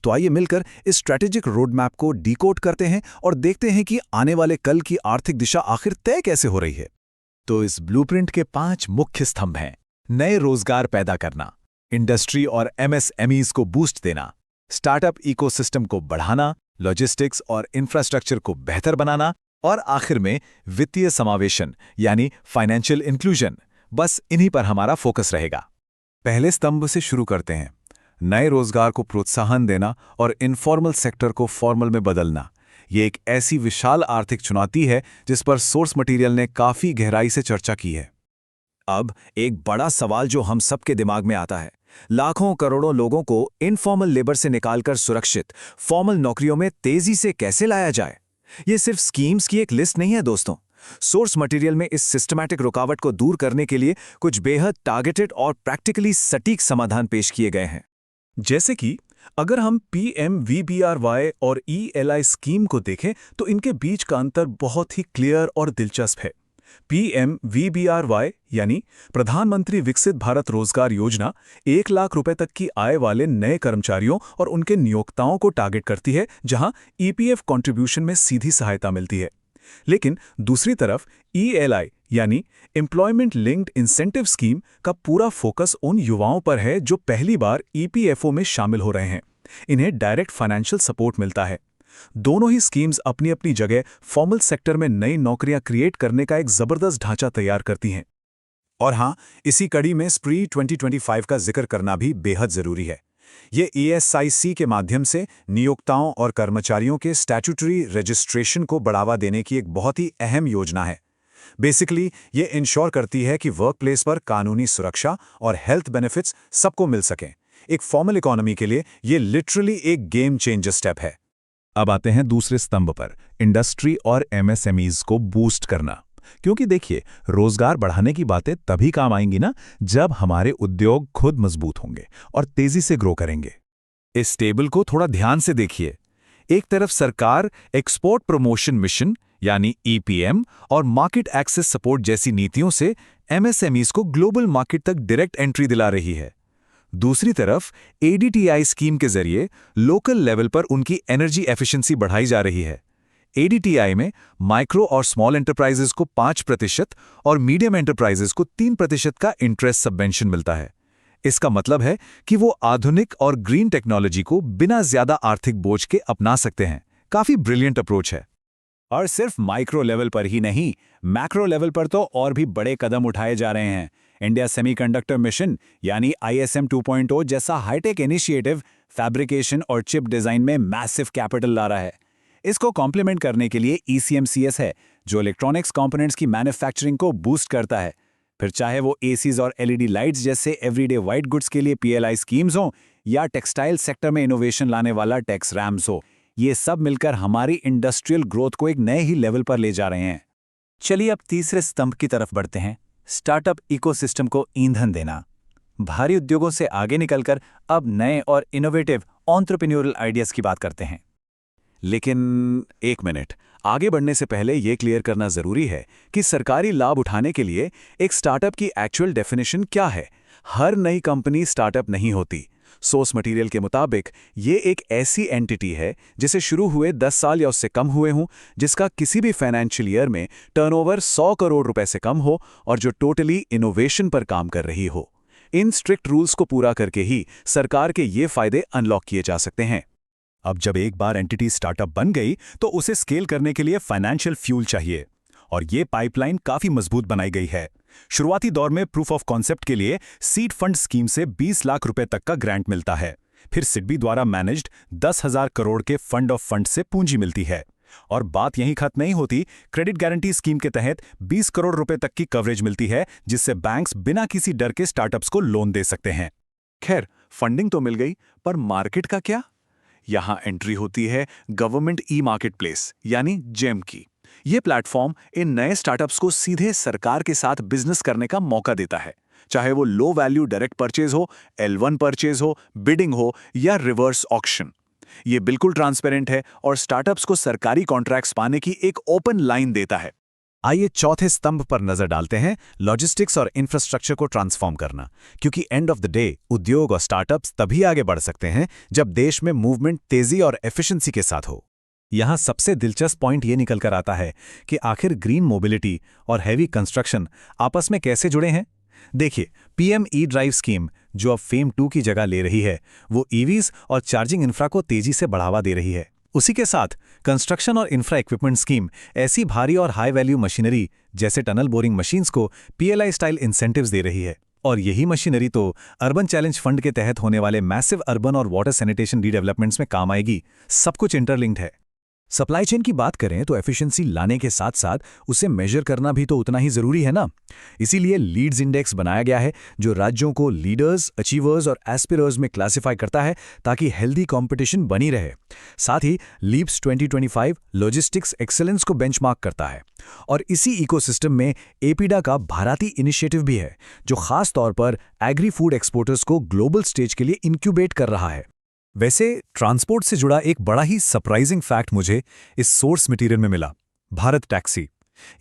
तो आइए मिलकर इस स्ट्रैटेजिक रोड मैप को डिकोड करते हैं और देखते हैं कि आने वाले कल की आर्थिक दिशा आखिर तय कैसे हो रही है। तो इस ब्लूप्रिंट के 5 मुख्य स्तंभ हैं। नए रोजगार पैदा करना, इंडस्ट्री और एमएसएमईज को बूस्ट देना, स्टार्टअप इकोसिस्टम को बढ़ाना, लॉजिस्टिक्स और इंफ्रास्ट्रक्चर को बेहतर बनाना और आखिर में वित्तीय समावेशन यानी फाइनेंशियल इंक्लूजन। बस इन्हीं पर हमारा फोकस रहेगा। पहले स्तंभ से शुरू करते हैं। नए रोजगार को प्रोत्साहन देना और इनफॉर्मल सेक्टर को फॉर्मल में बदलना। ये एक ऐसी विशाल आर्थिक चुनौती है जिस पर सोर्स मटेरियल ने काफी गहराई से चर्चा की है। अब एक बड़ा सवाल जो हम सबके दिमाग में आता है, लाखों करोड़ों लोगों को इनफॉर्मल लेबर से निकालकर सुरक्षित फॉर्मल नौकरियों में तेजी से कैसे लाया जाए। ये सिर्फ स्कीम्स की एक लिस्ट नहीं है दोस्तों। सोर्स मटेरियल में इस सिस्टमैटिक रुकावट को दूर करने के लिए कुछ बेहद टारगेटेड और प्रैक्टिकली सटीक समाधान पेश किए गए हैं। जैसे कि अगर हम PMVBRY और ELI स्कीम को देखें तो इनके बीच का अंतर बहुत ही क्लियर और दिलचस्प है। PMVBRY यानी प्रधानमंत्री विकसित भारत रोजगार योजना 1 लाख रुपए तक की आय वाले नए कर्मचारियों और उनके नियोक्ताओं को टारगेट करती है, जहां EPF कंट्रीब्यूशन में सीधी सहायता मिलती है। लेकिन दूसरी तरफ ELI यानी एम्प्लॉयमेंट लिंक्ड इंसेंटिव स्कीम का पूरा फोकस उन युवाओं पर है जो पहली बार EPFO में शामिल हो रहे हैं। इन्हें डायरेक्ट फाइनेंशियल सपोर्ट मिलता है। दोनों ही स्कीम्स अपनी अपनी जगह फॉर्मल सेक्टर में नई नौकरियां क्रिएट करने का एक जबरदस्त ढांचा तैयार करती हैं। और हां, इसी कड़ी में स्प्री 2025 का जिक्र करना भी बेहद जरूरी है। ये ESIC के माध्यम से नियोक्ताओं और कर्मचारियों के स्टैट्यूटरी रजिस्ट्रेशन को बढ़ावा देने की एक बहुत ही अहम योजना है। बेसिकली ये इंश्योर करती है कि वर्कप्लेस पर कानूनी सुरक्षा और हेल्थ बेनिफिट्स सबको मिल सकें। एक फॉर्मल इकोनॉमी के लिए ये लिटरली एक गेम चेंजर स्टेप है। अब आते हैं दूसरे स्तंभ पर, इंडस्ट्री और MSMEs को बूस्ट करना। क्योंकि देखिए, रोजगार बढ़ाने की बातें तभी काम आएंगी ना जब हमारे उद्योग खुद मजबूत होंगे और तेजी से ग्रो करेंगे। इस टेबल को थोड़ा ध्यान से देखिए। एक तरफ सरकार एक्सपोर्ट प्रमोशन मिशन यानी EPM और मार्केट एक्सेस सपोर्ट जैसी नीतियों से MSMEs को ग्लोबल मार्केट तक डायरेक्ट एंट्री दिला रही है। दूसरी तरफ ADTI स्कीम के जरिए लोकल लेवल पर उनकी एनर्जी एफिशिएंसी बढ़ाई जा रही है। ADTI में माइक्रो और स्मॉल एंटरप्राइजेस को 5% और मीडियम एंटरप्राइजेस को 3% का इंटरेस्ट सबवेंशन मिलता है। इसका मतलब है कि वो आधुनिक और ग्रीन टेक्नोलॉजी को बिना ज्यादा आर्थिक बोझ के अपना सकते हैं। काफी ब्रिलियंट अप्रोच है। और सिर्फ माइक्रो लेवल पर ही नहीं, मैक्रो लेवल पर तो और भी बड़े कदम उठाए जा रहे हैं। इंडिया सेमीकंडक्टर मिशन यानी ISM 2.0 जैसा हाईटेक इनिशिएटिव फैब्रिकेशन और चिप डिजाइन में मैसिव कैपिटल ला रहा है। इसको कॉम्प्लीमेंट करने के लिए ECMCS है, जो इलेक्ट्रॉनिक्स कंपोनेंट्स की मैन्युफैक्चरिंग को बूस्ट करता है। फिर चाहे वो ACs और LED लाइट्स जैसे एवरीडे वाइट गुड्स के लिए PLI स्कीम्स हों या टेक्सटाइल सेक्टर में इनोवेशन लाने वाला टैक्स रैम्स हो, ये सब मिलकर हमारी इंडस्ट्रियल ग्रोथ को एक नए ही लेवल पर ले जा रहे हैं। चलिए अब तीसरे स्तंभ की तरफ बढ़ते हैं, स्टार्टअप इकोसिस्टम को ईंधन देना। भारी उद्योगों से आगे निकलकर अब नए और इनोवेटिव एंटरप्रेन्योरल आइडियाज की बात करते हैं। लेकिन एक मिनट, आगे बढ़ने से पहले यह क्लियर करना जरूरी है कि सरकारी लाभ उठाने के लिए एक स्टार्टअप की एक्चुअल डेफिनेशन क्या है। हर नई कंपनी स्टार्टअप नहीं होती। सोर्स मटेरियल के मुताबिक ये एक ऐसी एंटिटी है जिसे शुरू हुए 10 साल या उससे कम हुए हों, जिसका किसी भी फाइनेंशियल ईयर में टर्नओवर 100 करोड़ रुपए से कम हो और जो टोटली इनोवेशन पर काम कर रही हो। इन स्ट्रिक्ट रूल्स को पूरा करके ही सरकार के ये फायदे अनलॉक किए जा सकते हैं। अब जब एक बार एंटिटी स्टार्टअप बन गई तो उसे स्केल करने के लिए फाइनेंशियल फ्यूल चाहिए, और ये पाइपलाइन काफी मजबूत बनाई गई है। शुरुआती दौर में प्रूफ ऑफ कॉन्सेप्ट के लिए सीड फंड स्कीम से 20 लाख रुपए तक का ग्रांट मिलता है। फिर सिडबी द्वारा मैनेज्ड 10,000 करोड़ के फंड ऑफ फंड से पूंजी मिलती है। और बात यहीं खत्म नहीं होती। क्रेडिट गारंटी स्कीम के तहत 20 करोड़ रुपए तक की कवरेज मिलती है, जिससे बैंक्स बिना किसी डर के स्टार्टअप्स को लोन दे सकते हैं। खैर, फंडिंग तो मिल गई, पर मार्केट का क्या? यहां एंट्री होती है गवर्नमेंट ई मार्केट प्लेस यानी जेम की। ये प्लेटफॉर्म इन नए स्टार्टअप्स को सीधे सरकार के साथ बिजनेस करने का मौका देता है, चाहे वो लो वैल्यू डायरेक्ट परचेज हो, L1 परचेज हो, बिडिंग हो या रिवर्स ऑक्शन। ये बिल्कुल ट्रांसपेरेंट है और स्टार्टअप्स को सरकारी कॉन्ट्रैक्ट्स पाने की एक ओपन लाइन देता है। आइए चौथे स्तंभ पर नजर डालते हैं, लॉजिस्टिक्स और इंफ्रास्ट्रक्चर को ट्रांसफॉर्म करना। क्योंकि एंड ऑफ द डे उद्योग और स्टार्टअप्स तभी आगे बढ़ सकते हैं जब देश में मूवमेंट तेजी और एफिशिएंसी के साथ हो। यहां सबसे दिलचस्प पॉइंट ये निकल कर आता है कि आखिर ग्रीन मोबिलिटी और हैवी कंस्ट्रक्शन आपस में कैसे जुड़े हैं। देखिए, पीएम ई ड्राइव स्कीम जो अब फेम 2 की जगह ले रही है, वो ईवीज और चार्जिंग इंफ्रा को तेजी से बढ़ावा दे रही है। उसी के साथ कंस्ट्रक्शन और इंफ्रा इक्विपमेंट स्कीम ऐसी भारी और हाई वैल्यू मशीनरी जैसे टनल बोरिंग मशीन्स को पीएलआई स्टाइल इंसेंटिव्स दे रही है। और यही मशीनरी तो अर्बन चैलेंज फंड के तहत होने वाले मैसिव अर्बन और वाटर सैनिटेशन रीडेवलपमेंट्स में काम आएगी। सब कुछ इंटरलिंक्ड है। सप्लाई चेन की बात करें तो एफिशिएंसी लाने के साथ साथ उसे मेजर करना भी तो उतना ही जरूरी है ना। इसीलिए लीड्स इंडेक्स बनाया गया है जो राज्यों को लीडर्स, अचीवर्स और एस्पिरर्स में क्लासिफाई करता है ताकि हेल्दी कंपटीशन बनी रहे। साथ ही लीप्स 2025 लॉजिस्टिक्स एक्सेलेंस को बेंचमार्क करता है। और इसी इकोसिस्टम में एपीडा का भारती इनिशिएटिव भी है जो खास तौर पर एग्री फूड एक्सपोर्टर्स को ग्लोबल स्टेज के लिए इंक्यूबेट कर रहा है। वैसे ट्रांसपोर्ट से जुड़ा एक बड़ा ही सरप्राइजिंग फैक्ट मुझे इस सोर्स मटेरियल में मिला, भारत टैक्सी।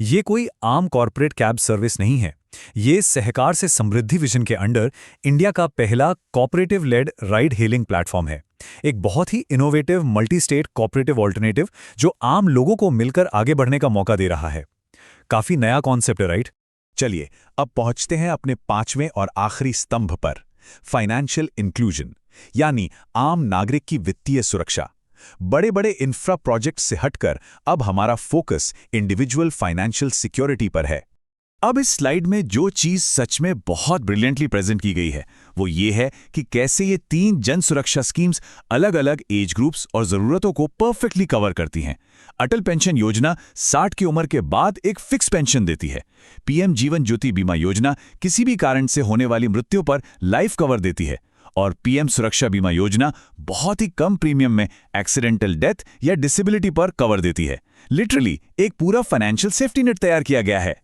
ये कोई आम कॉर्पोरेट कैब सर्विस नहीं है। ये सहकार से समृद्धि विजन के अंडर इंडिया का पहला cooperative led ride hailing platform है। एक बहुत ही innovative multi state cooperative alternative जो आम लोगों को मिलकर आगे बढ़ने का मौका दे रहा है। काफी नया कॉन्सेप्ट है, राइट? चलिए अब पहुंचते हैं अपने 5वें और आखिरी स्तंभ पर, फाइनेंशियल इंक्लूजन यानी आम नागरिक की वित्तीय सुरक्षा। बड़े बड़े इंफ्रा प्रोजेक्ट से हटकर अब हमारा फोकस इंडिविजुअल फाइनेंशियल सिक्योरिटी पर है। अब इस स्लाइड में जो चीज सच में बहुत ब्रिलियंटली प्रेजेंट की गई है वो ये है कि कैसे ये 3 जन सुरक्षा स्कीम्स अलग अलग एज ग्रुप्स और जरूरतों को परफेक्टली कवर करती हैं। अटल पेंशन योजना 60 की उम्र के बाद एक फिक्स पेंशन देती है। पीएम जीवन ज्योति बीमा योजना किसी भी कारण से होने वाली मृत्यु पर लाइफ कवर देती है। और पीएम सुरक्षा बीमा योजना बहुत ही कम प्रीमियम में एक्सीडेंटल डेथ या डिसेबिलिटी पर कवर देती है। लिटरली एक पूरा फाइनेंशियल सेफ्टी नेट तैयार किया गया है।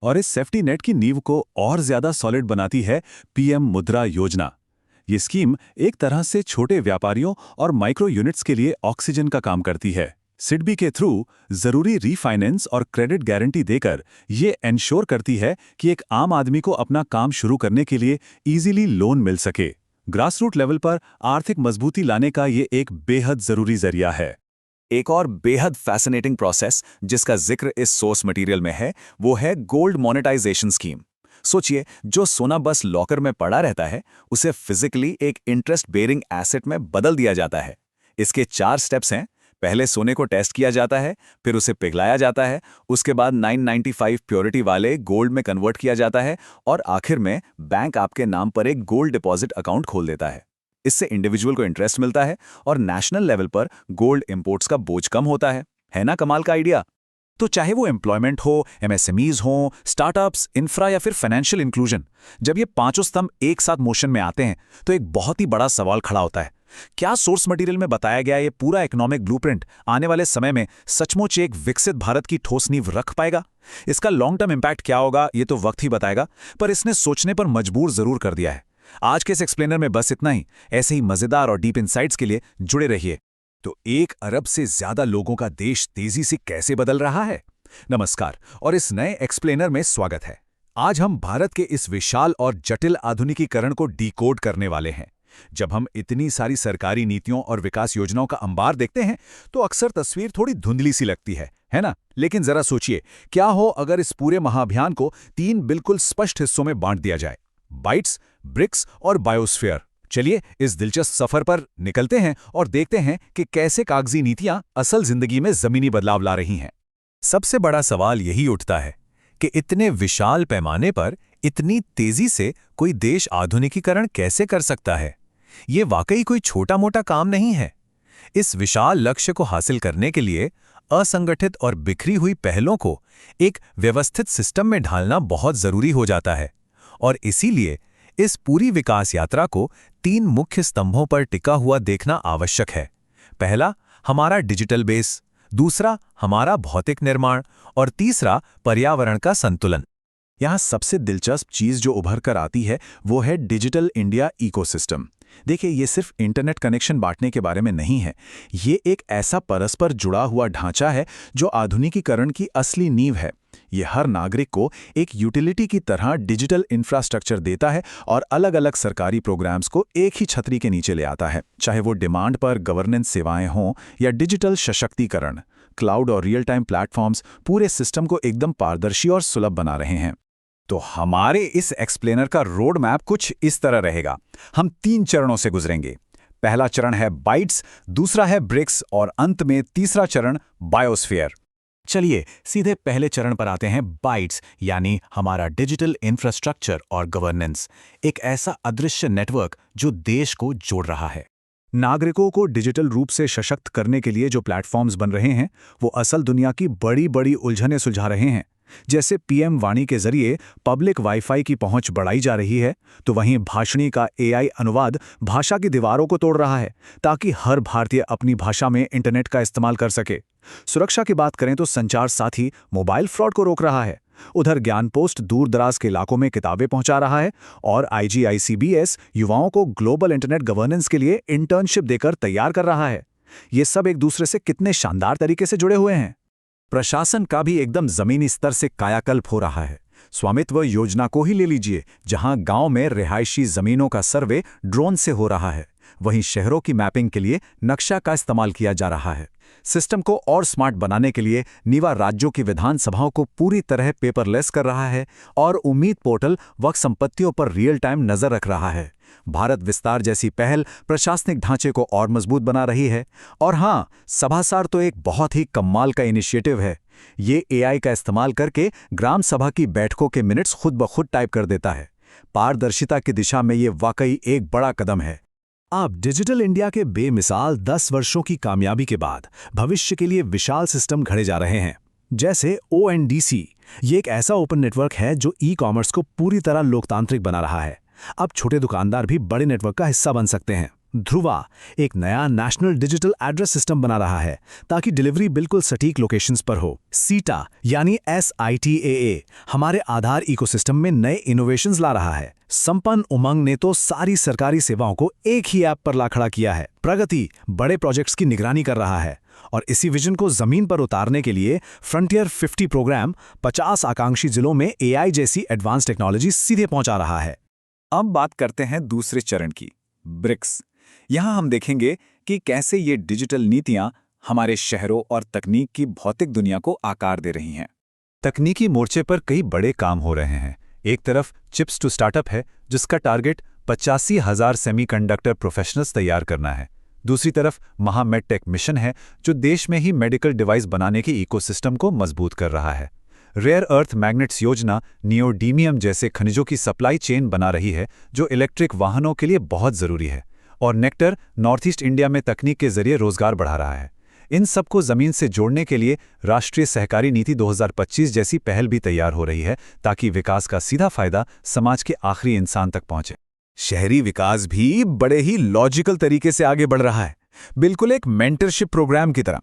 और इस सेफ्टी नेट की नींव को और ज्यादा सॉलिड बनाती है पीएम मुद्रा योजना। ये स्कीम एक तरह से छोटे व्यापारियों और माइक्रो यूनिट्स के लिए ऑक्सीजन का काम करती है। सिडबी के थ्रू जरूरी रीफाइनेंस और क्रेडिट गारंटी देकर ये एंश्योर करती है कि एक आम आदमी को अपना काम शुरू करने के लिए इजीली लोन मिल सके। ग्रासरूट लेवल पर आर्थिक मजबूती लाने का ये एक बेहद जरूरी जरिया है। एक और बेहद फैसिनेटिंग प्रोसेस जिसका जिक्र इस सोर्स मटेरियल में है वो है गोल्ड मोनेटाइजेशन स्कीम। सोचिए, जो सोना बस लॉकर में पड़ा रहता है उसे फिजिकली एक इंटरेस्ट बेरिंग एसेट में बदल दिया जाता है। इसके 4 स्टेप्स हैं। पहले सोने को टेस्ट किया जाता है, फिर उसे पिघलाया जाता है, उसके बाद 995 प्योरिटी वाले गोल्ड में कन्वर्ट किया जाता है और आखिर में बैंक आपके नाम पर एक गोल्ड डिपॉजिट अकाउंट खोल देता है। इससे इंडिविजुअल को इंटरेस्ट मिलता है और नेशनल लेवल पर गोल्ड इंपोर्ट्स का बोझ कम होता है ना कमाल का आइडिया? तो चाहे वो एम्प्लॉयमेंट हो, एमएसएमईज हो, स्टार्टअप्स, इंफ्रा या फिर फाइनेंशियल इंक्लूजन, जब ये 5 स्तंभ एक साथ मोशन में आते हैं तो एक बहुत ही बड़ा सवाल खड़ा होता है। क्या सोर्स मटेरियल में बताया गया ये पूरा इकोनॉमिक ब्लूप्रिंट आने वाले समय में सचमुच एक विकसित भारत की ठोस नींव रख पाएगा? इसका लॉन्ग टर्म इंपैक्ट क्या होगा ये तो वक्त ही बताएगा, पर इसने सोचने पर मजबूर जरूर कर दिया है। आज के इस एक्सप्लेनर में बस इतना ही। ऐसे ही मजेदार और डीप इनसाइट्स के लिए जुड़े रहिए। तो 1 अरब से ज्यादा लोगों का देश तेजी से कैसे बदल रहा है? नमस्कार और इस नए एक्सप्लेनर में स्वागत है। आज हम भारत के इस विशाल और जटिल आधुनिकीकरण को डिकोड करने वाले हैं। जब हम इतनी सारी सरकारी नीतियों और विकास योजनाओं का अंबार देखते हैं तो अक्सर तस्वीर थोड़ी धुंधली सी लगती है ना? लेकिन जरा सोचिए, क्या हो अगर इस पूरे महाअभियान को 3 बिल्कुल स्पष्ट हिस्सों में बांट दिया जाए, बाइट्स, ब्रिक्स और बायोस्फीयर। चलिए इस दिलचस्प सफर पर निकलते हैं और देखते हैं कि कैसे कागजी नीतियां असल जिंदगी में जमीनी बदलाव ला रही हैं। सबसे बड़ा सवाल यही उठता है कि इतने विशाल पैमाने पर इतनी तेजी से कोई देश आधुनिकीकरण कैसे कर सकता है। ये वाकई कोई छोटा-मोटा काम नहीं है। इस विशाल लक्ष्य को हासिल करने के लिए असंगठित और बिखरी हुई पहलों को एक व्यवस्थित सिस्टम में ढालना बहुत जरूरी हो जाता है। और इसीलिए इस पूरी विकास यात्रा को 3 मुख्य स्तंभों पर टिका हुआ देखना आवश्यक है। पहला, हमारा डिजिटल बेस, दूसरा, हमारा भौतिक निर्माण और तीसरा, पर्यावरण का संतुलन। यहाँ सबसे दिलचस्प चीज जो उभर कर आती है वो है डिजिटल इंडिया इकोसिस्टम। देखिए, ये सिर्फ इंटरनेट कनेक्शन बांटने के बारे में नहीं है। ये एक ऐसा परस्पर जुड़ा हुआ ढांचा है जो आधुनिकीकरण की असली नींव है। ये हर नागरिक को एक यूटिलिटी की तरह डिजिटल इंफ्रास्ट्रक्चर देता है और अलग-अलग सरकारी प्रोग्राम्स को एक ही छतरी के नीचे ले आता है। चाहे वो डिमांड पर गवर्नेंस सेवाएं हों या डिजिटल सशक्तिकरण, क्लाउड और रियल टाइम प्लेटफॉर्म्स पूरे सिस्टम को एकदम पारदर्शी और सुलभ बना रहे हैं। तो हमारे इस एक्सप्लेनर का रोड मैप कुछ इस तरह रहेगा। हम 3 चरणों से गुजरेंगे। पहला चरण है बाइट्स, दूसरा है ब्रिक्स और अंत में तीसरा चरण बायोस्फीयर। चलिए सीधे पहले चरण पर आते हैं, बाइट्स यानी हमारा डिजिटल इंफ्रास्ट्रक्चर और गवर्नेंस। एक ऐसा अदृश्य नेटवर्क जो देश को जोड़ रहा है। नागरिकों को डिजिटल रूप से सशक्त करने के लिए जो प्लेटफॉर्म्स बन रहे हैं वो असल दुनिया की बड़ी-बड़ी उलझनें सुलझा रहे हैं। जैसे पीएम वाणी के जरिए पब्लिक वाईफाई की पहुंच बढ़ाई जा रही है, तो वहीं भाषणी का एआई अनुवाद भाषा की दीवारों को तोड़ रहा है ताकि हर भारतीय अपनी भाषा में इंटरनेट का इस्तेमाल कर सके। सुरक्षा की बात करें तो संचार साथी मोबाइल फ्रॉड को रोक रहा है। उधर ज्ञान पोस्ट दूर दराज के इलाकों में किताबें पहुंचा रहा है और IGICBS युवाओं को ग्लोबल इंटरनेट गवर्नेंस के लिए इंटर्नशिप देकर तैयार कर रहा है। ये सब एक दूसरे से कितने शानदार तरीके से जुड़े हुए हैं। प्रशासन का भी एकदम जमीनी स्तर से कायाकल्प हो रहा है। स्वामित्व योजना को ही ले लीजिए, जहां गांव में रिहायशी जमीनों का सर्वे ड्रोन से हो रहा है, वहीं शहरों की मैपिंग के लिए नक्शा का इस्तेमाल किया जा रहा है। सिस्टम को और स्मार्ट बनाने के लिए नीवा राज्यों की विधानसभाओं को पूरी तरह पेपरलेस कर रहा है और उम्मीद पोर्टल वक्फ संपत्तियों पर रियल टाइम नजर रख रहा है। भारत विस्तार जैसी पहल प्रशासनिक ढांचे को और मजबूत बना रही है। और हाँ, सभासार तो एक बहुत ही कमाल का इनिशिएटिव है। ये AI का इस्तेमाल करके ग्राम सभा की बैठकों के मिनट्स खुद ब खुद टाइप कर देता है। पारदर्शिता की दिशा में ये वाकई एक बड़ा कदम है। अब डिजिटल इंडिया के बेमिसाल 10 वर्षों की कामयाबी के बाद भविष्य के लिए विशाल सिस्टम घड़े जा रहे हैं। जैसे ONDC, ये एक ऐसा ओपन नेटवर्क है जो ई-कॉमर्स को पूरी तरह लोकतांत्रिक बना रहा है। अब छोटे दुकानदार भी बड़े नेटवर्क का हिस्सा बन सकते हैं। ध्रुवा एक नया नेशनल डिजिटल एड्रेस सिस्टम बना रहा है ताकि डिलीवरी बिल्कुल सटीक लोकेशंस पर हो। सीटा यानी SITAA हमारे आधार इकोसिस्टम में नए इनोवेशंस ला रहा है। संपन्न उमंग ने तो सारी सरकारी सेवाओं को एक ही ऐप पर ला खड़ा किया है। प्रगति बड़े प्रोजेक्ट्स की निगरानी कर रहा है और इसी विजन को जमीन पर उतारने के लिए फ्रंटियर 50 प्रोग्राम 50 आकांक्षी जिलों में AI जैसी एडवांस टेक्नोलॉजी सीधे पहुंचा रहा है। अब बात करते हैं दूसरे चरण की, ब्रिक्स। यहां हम देखेंगे कि कैसे ये डिजिटल नीतियां हमारे शहरों और तकनीक की भौतिक दुनिया को आकार दे रही हैं। तकनीकी मोर्चे पर कई बड़े काम हो रहे हैं। एक तरफ चिप्स टू स्टार्टअप है, जिसका टारगेट 85,000 सेमीकंडक्टर प्रोफेशनल्स तैयार करना है। दूसरी तरफ महामेडटेक मिशन है, जो देश में ही मेडिकल डिवाइस बनाने के इकोसिस्टम को मजबूत कर रहा है। रेयर अर्थ मैग्नेट्स योजना नियोडीमियम जैसे खनिजों की सप्लाई चेन बना रही है, जो इलेक्ट्रिक वाहनों के लिए बहुत जरूरी है। और नेक्टर नॉर्थ ईस्ट इंडिया में तकनीक के जरिए रोजगार बढ़ा रहा है। इन सबको जमीन से जोड़ने के लिए राष्ट्रीय सहकारी नीति 2025 जैसी पहल भी तैयार हो रही है, ताकि विकास का सीधा फायदा समाज के आखिरी इंसान तक पहुंचे। शहरी विकास भी बड़े ही लॉजिकल तरीके से आगे बढ़ रहा है, बिल्कुल एक मेंटरशिप प्रोग्राम की तरह।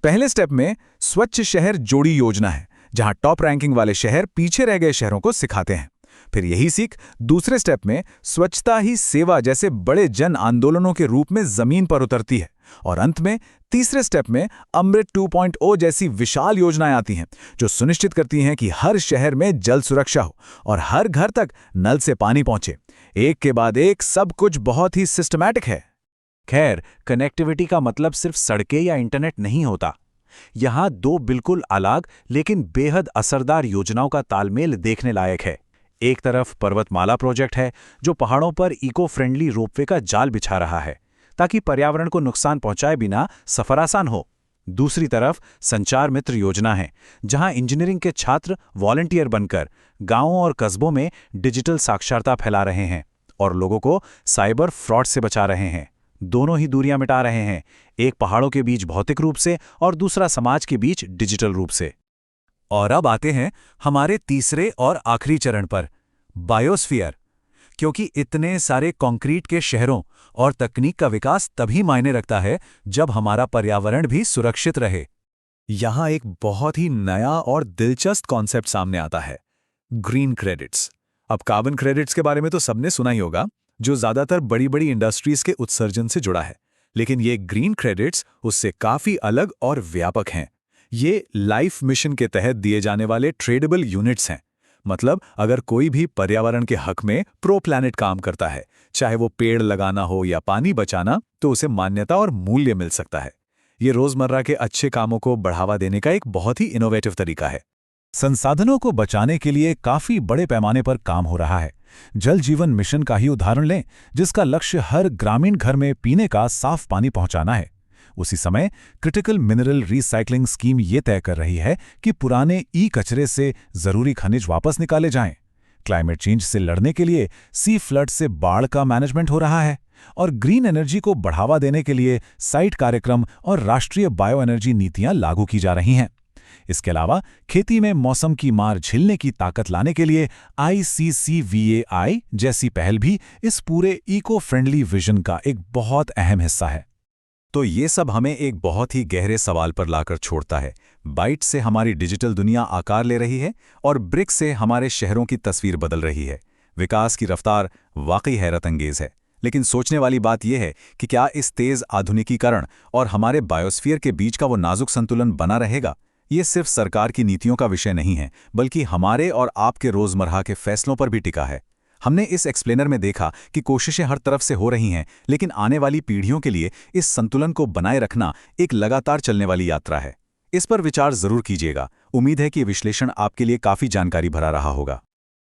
पहले स्टेप में स्वच्छ शहर जोड़ी योजना है, जहां टॉप रैंकिंग वाले शहर पीछे रह गए शहरों को सिखाते हैं। फिर यही सीख दूसरे स्टेप में स्वच्छता ही सेवा जैसे बड़े जन आंदोलनों के रूप में जमीन पर उतरती है। और अंत में तीसरे स्टेप में अमृत 2.0 जैसी विशाल योजनाएं आती हैं, जो सुनिश्चित करती हैं कि हर शहर में जल सुरक्षा हो और हर घर तक नल से पानी पहुंचे। एक के बाद एक सब कुछ बहुत ही सिस्टमैटिक है। खैर, कनेक्टिविटी का मतलब सिर्फ सड़कें या इंटरनेट नहीं होता। यहां 2 बिल्कुल अलग लेकिन बेहद असरदार योजनाओं का तालमेल देखने लायक है। एक तरफ पर्वतमाला प्रोजेक्ट है, जो पहाड़ों पर इको फ्रेंडली रोपवे का जाल बिछा रहा है, ताकि पर्यावरण को नुकसान पहुंचाए बिना सफर आसान हो। दूसरी तरफ संचार मित्र योजना है, जहां इंजीनियरिंग के छात्र वॉलंटियर बनकर गांवों और कस्बों में डिजिटल साक्षरता फैला रहे हैं और लोगों को साइबर फ्रॉड से बचा रहे हैं। दोनों ही दूरियां मिटा रहे हैं, एक पहाड़ों के बीच भौतिक रूप से और दूसरा समाज के बीच डिजिटल रूप से। और अब आते हैं हमारे तीसरे और आखिरी चरण पर, बायोस्फीयर। क्योंकि इतने सारे कंक्रीट के शहरों और तकनीक का विकास तभी मायने रखता है जब हमारा पर्यावरण भी सुरक्षित रहे। यहां एक बहुत ही नया और दिलचस्प कॉन्सेप्ट सामने आता है, ग्रीन क्रेडिट्स। अब कार्बन क्रेडिट्स के बारे में तो सबने सुना ही होगा, जो ज्यादातर बड़ी बड़ी इंडस्ट्रीज के उत्सर्जन से जुड़ा है। लेकिन ये ग्रीन क्रेडिट्स उससे काफी अलग और व्यापक हैं। ये लाइफ मिशन के तहत दिए जाने वाले ट्रेडेबल यूनिट्स हैं। मतलब अगर कोई भी पर्यावरण के हक में प्रो प्लैनेट काम करता है, चाहे वो पेड़ लगाना हो या पानी बचाना, तो उसे मान्यता और मूल्य मिल सकता है। ये रोजमर्रा के अच्छे कामों को बढ़ावा देने का एक बहुत ही इनोवेटिव तरीका है। संसाधनों को बचाने के लिए काफी बड़े पैमाने पर काम हो रहा है। जल जीवन मिशन का ही उदाहरण लें, जिसका लक्ष्य हर ग्रामीण घर में पीने का साफ पानी पहुंचाना है। उसी समय क्रिटिकल मिनरल रिसाइकलिंग स्कीम ये तय कर रही है कि पुराने कचरे से जरूरी खनिज वापस निकाले जाएं। क्लाइमेट चेंज से लड़ने के लिए सी फ्लड से बाढ़ का मैनेजमेंट हो रहा है और ग्रीन एनर्जी को बढ़ावा देने के लिए साइट कार्यक्रम और राष्ट्रीय बायो एनर्जी नीतियां लागू की जा रही हैं। इसके अलावा खेती में मौसम की मार झेलने की ताकत लाने के लिए ICCVAI जैसी पहल भी इस पूरे इको फ्रेंडली विजन का एक बहुत अहम हिस्सा है। तो ये सब हमें एक बहुत ही गहरे सवाल पर लाकर छोड़ता है। बाइट से हमारी डिजिटल दुनिया आकार ले रही है और ब्रिक से हमारे शहरों की तस्वीर बदल रही है। विकास की रफ्तार वाकई हैरत अंगेज है, लेकिन सोचने वाली बात यह है कि क्या इस तेज आधुनिकीकरण और हमारे बायोस्फीयर के बीच का वो नाजुक संतुलन बना रहेगा? ये सिर्फ सरकार की नीतियों का विषय नहीं है, बल्कि हमारे और आपके रोजमर्रा के फैसलों पर भी टिका है। हमने इस एक्सप्लेनर में देखा कि कोशिशें हर तरफ से हो रही हैं, लेकिन आने वाली पीढ़ियों के लिए इस संतुलन को बनाए रखना एक लगातार चलने वाली यात्रा है। इस पर विचार जरूर कीजिएगा। उम्मीद है कि विश्लेषण आपके लिए काफी जानकारी भरा रहा होगा।